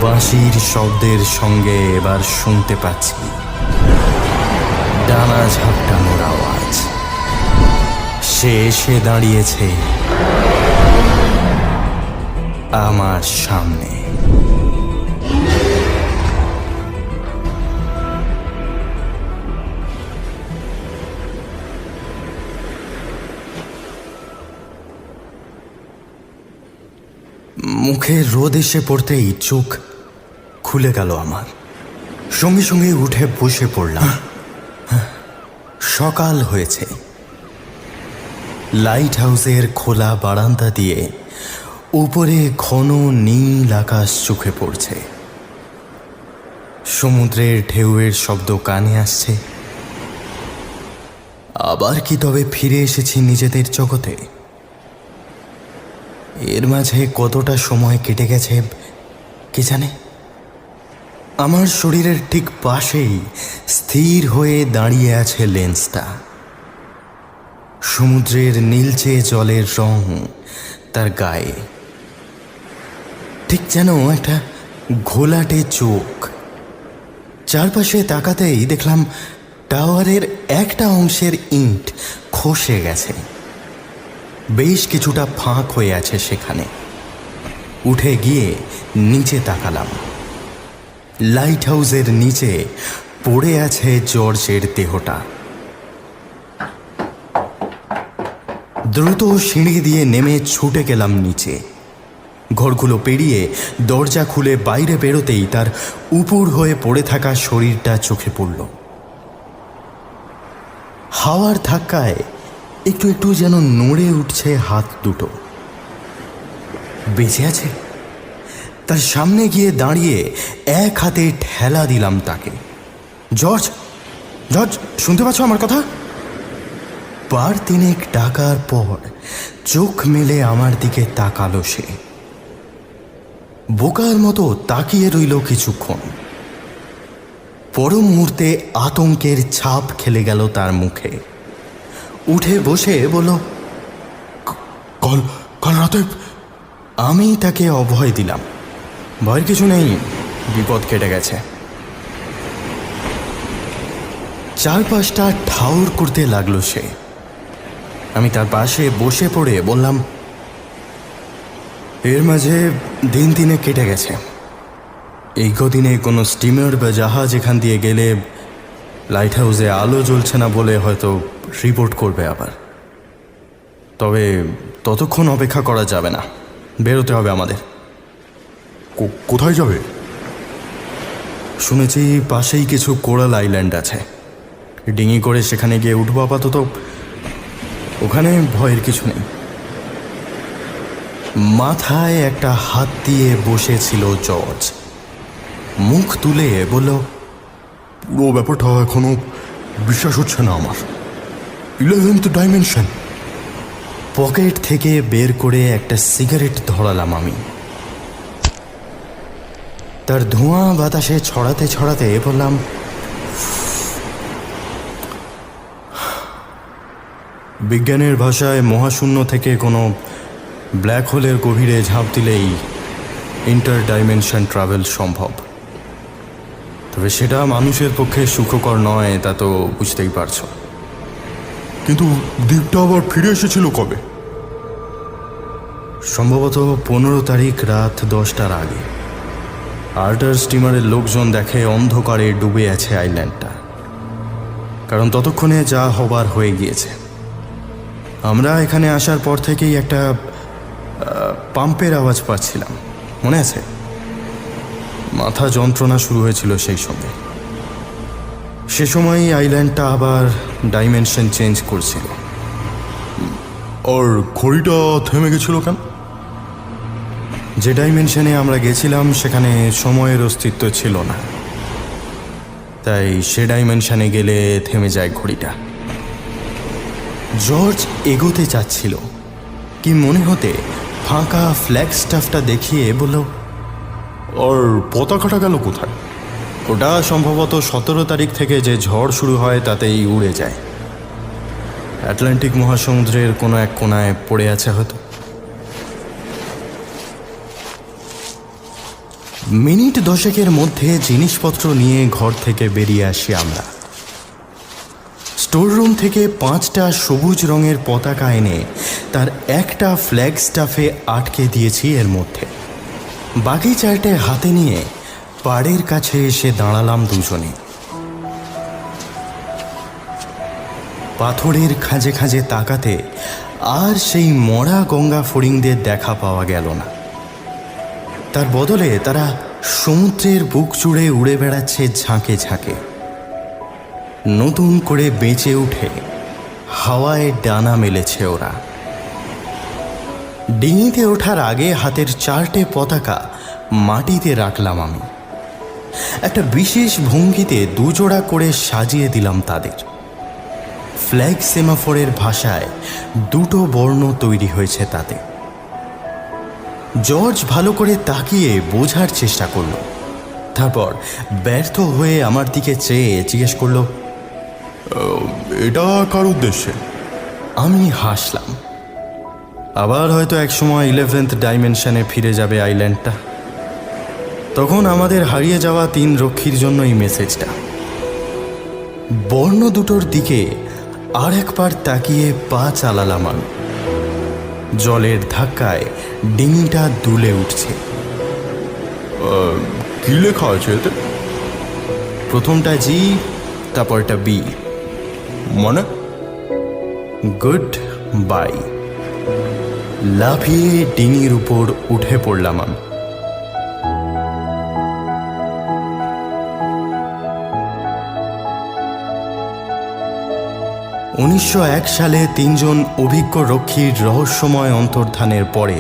বাঁশির শব্দের সঙ্গে এবার শুনতে পাচ্ছি ডানা ঝাপটানোর আওয়াজ। সে এসে দাঁড়িয়েছে আমার সামনে। মুখে রোদ এসে পড়তেই চোখ খুলে গেল আমার। সঙ্গে সঙ্গে উঠে বসে পড়লাম। সকাল হয়েছে। লাইট হাউসের খোলা বারান্দা দিয়ে উপরে ঘন নীল আকাশ চোখে পড়ছে। সমুদ্রের ঢেউয়ের শব্দ কানে আসছে। আবার কি তবে ফিরে এসেছি নিজেদের জগতে? এর মাঝে কতটা সময় কেটে গেছে কে জানে। আমার শরীরের ঠিক পাশেই স্থির হয়ে দাঁড়িয়ে আছে লেন্সটা। সমুদ্রের নীলচে জলের রং তার গায়ে, ঠিক যেন একটা ঘোলাটে চোখ। চারপাশে তাকাতেই দেখলাম টাওয়ারের একটা অংশের ইট খসে গেছে। বেশ কিছুটা ফাঁক হয়ে আছে সেখানে। উঠে গিয়ে নিচে তাকালাম। লাইট হাউসের নিচে পড়ে আছে জর্জের দেহটা। দ্রুত সিঁড়ি দিয়ে নেমে ছুটে গেলাম নিচে। ঘরগুলো পেরিয়ে দরজা খুলে বাইরে বেরোতেই তার উপুর হয়ে পড়ে থাকা শরীরটা চোখে পড়ল। হাওয়ার ধাক্কায় একটু একটু যেন নড়ে উঠছে হাত দুটো। বেঁচে আছে। তার সামনে গিয়ে দাঁড়িয়ে এক হাতে ঠেলা দিলাম তাকে। জর্জ, জর্জ, শুনতে পাচ্ছ আমার কথা? বার তিনেক ডাকার পর চোখ মেলে আমার দিকে তাকালো সে। বোকার মতো তাকিয়ে রইল কিছুক্ষণ। পর মুহূর্তে আতঙ্কের ছাপ খেলে গেল তার মুখে। উঠে বসে বলল, কাল কাল রাতে। আমি তাকে অভয় দিলাম, ভয়ের কিছু নেই, বিপদ কেটে গেছে। চারপাশটা ঠাউর করতে লাগলো সে। আমি তার পাশে বসে পড়ে বললাম, এর মাঝে দিন দিনে কেটে গেছে। এই কদিনে কোনো স্টিমার বা জাহাজ এখান দিয়ে গেলে লাইট হাউসে আলো জ্বলছে না বলে হয়তো রিপোর্ট করবে আবার। তবে ততক্ষণ অপেক্ষা করা যাবে না, বেরোতে হবে আমাদের। কোথায় যাবে? শুনেছি পাশেই কিছু কোরাল আইল্যান্ড আছে, ডিঙি করে সেখানে গিয়ে উঠবো আপাতত। ওখানে ভয়ের কিছু নেই। মাথায় একটা হাত দিয়ে বসেছিল জর্জ। মুখ তুলে বলল, পুরো ব্যাপারটা এখনো বিশ্বাস হচ্ছে না আমার। 11th dimension. পকেট থেকে বের করে একটা সিগারেট ধরালাম আমি। তার ধোঁয়া বাতাসে ছড়াতে ছড়াতে বললাম, বিজ্ঞানের ভাষায় মহাশূন্য থেকে কোনো ব্ল্যাক হোলের গভীরে ঝাঁপ দিলেই ইন্টার ডাইমেনশন ট্রাভেল সম্ভব। তবে সেটা মানুষের পক্ষে সুখকর নয়, তা তো বুঝতেই পারছো। কিন্তু দ্বীপটা আবার ফিরে এসেছিল কবে? সম্ভবত 15 তারিখ রাত 10টার আগে। আর্টার স্টিমারের লোকজন দেখে অন্ধকারে ডুবে আছে আইল্যান্ডটা, কারণ ততক্ষণে যা হবার হয়ে গিয়েছে। আমরা এখানে আসার পর থেকেই একটা পাম্পের আওয়াজ পাচ্ছিলাম, মনে আছে? মাথা যন্ত্রণা শুরু হয়েছিল সেই সঙ্গে। সে সময়ই আইল্যান্ডটা আবার ডাইমেনশন চেঞ্জ করছিল। আর ঘড়িটা থেমে গেছিল কেন? যে ডাইমেনশনে আমরা গেছিলাম সেখানে সময়ের অস্তিত্ব ছিল না, তাই সে ডাইমেনশনে গেলে থেমে যায় ঘড়িটা। জর্জ এগোতে চাচ্ছিল, কি মনে হতে ফাঁকা ফ্ল্যাগ স্টাফটা দেখিয়ে বলল, আর পতাকাটা গেল কোথায়? ওটা সম্ভবত 17 তারিখ থেকে যে ঝড় শুরু হয় তাতেই উড়ে যায়। আটলান্টিক মহাসমুদ্রের কোনো এক কোনায় পড়ে আছে হয়তো। মিনিট 10 মধ্যে জিনিসপত্র নিয়ে ঘর থেকে বেরিয়ে আসি আমরা। স্টোররুম থেকে 5টা সবুজ রঙের পতাকা এনে তার একটা ফ্ল্যাগ স্টাফে আটকে দিয়েছি এর মধ্যে। বাকি 4টে হাতে নিয়ে পাড়ের কাছে এসে দাঁড়ালাম দুজনে। পাথরের খাঁজে খাঁজে তাকাতে আর সেই মরা গঙ্গা ফড়িংদের দেখা পাওয়া গেল না। তার বদলে তারা সমুদ্রের বুক জুড়ে উড়ে বেড়াচ্ছে ঝাঁকে ঝাঁকে। নতুন করে বেঁচে উঠে হাওয়ায় ডানা মেলেছে ওরা। ডিঙিতে ওঠার আগে হাতের 4টে পতাকা মাটিতে রাখলাম আমি। একটা বিশেষ ভঙ্গিতে দুজোড়া করে সাজিয়ে দিলাম তাদের। ফ্ল্যাগ সেমাফোরের ভাষায় 2টো বর্ণ তৈরি হয়েছে তাতে। জর্জ ভালো করে তাকিয়ে বোঝার চেষ্টা করল, তারপর ব্যর্থ হয়ে আমার দিকে চেয়ে জিজ্ঞেস করল, এটা কার উদ্দেশ্যে? আমি হাসলাম। আবার হয়তো একসময় 11th ডাইমেনশনে ফিরে যাবে আইল্যান্ডটা। তখন আমাদের হারিয়ে যাওয়া 3 রক্ষীর জন্য এই মেসেজটা। বর্ণ দুটোর দিকে আর একবার তাকিয়ে পা চালালাম আমি। জলের ধাক্কায় ডিঙিটা দুলে উঠছে। কি লেখা আছে এতে? প্রথমটা জি, তারপরটা বি। মানে? Good bye. লাফিয়ে ডিঙির উপর উঠে পড়লাম আমি। 1901 সালে 3 জন অভিজ্ঞ রক্ষীর রহস্যময় অন্তর্ধানের পরে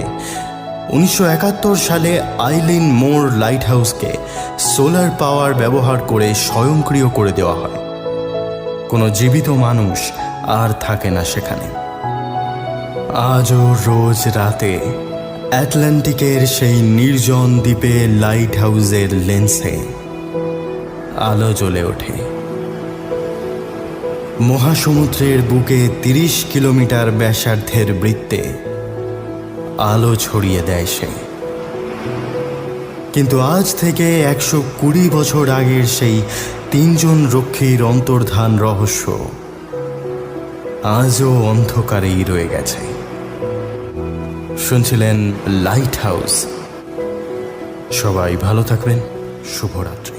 1971 সালে আইলিন মোর লাইট হাউসকে সোলার পাওয়ার ব্যবহার করে স্বয়ংক্রিয় করে দেওয়া হয়। কোনো জীবিত মানুষ আর থাকে না সেখানে। আজও রোজ রাতে অ্যাটলান্টিকের সেই নির্জন দ্বীপে লাইট হাউসের লেন্সে আলো জ্বলে ওঠে। মহাসমুদ্রের বুকে 30 কিলোমিটার ব্যাসার্ধের বৃত্তে আলো ছড়িয়ে দেয় সে। কিন্তু আজ থেকে 120 বছর আগের সেই 3 জন রক্ষীর অন্তর্ধান রহস্য আজও অন্ধকারেই রয়ে গেছে। শুনছিলেন লাইট হাউস। সবাই ভালো থাকবেন। শুভরাত্রি।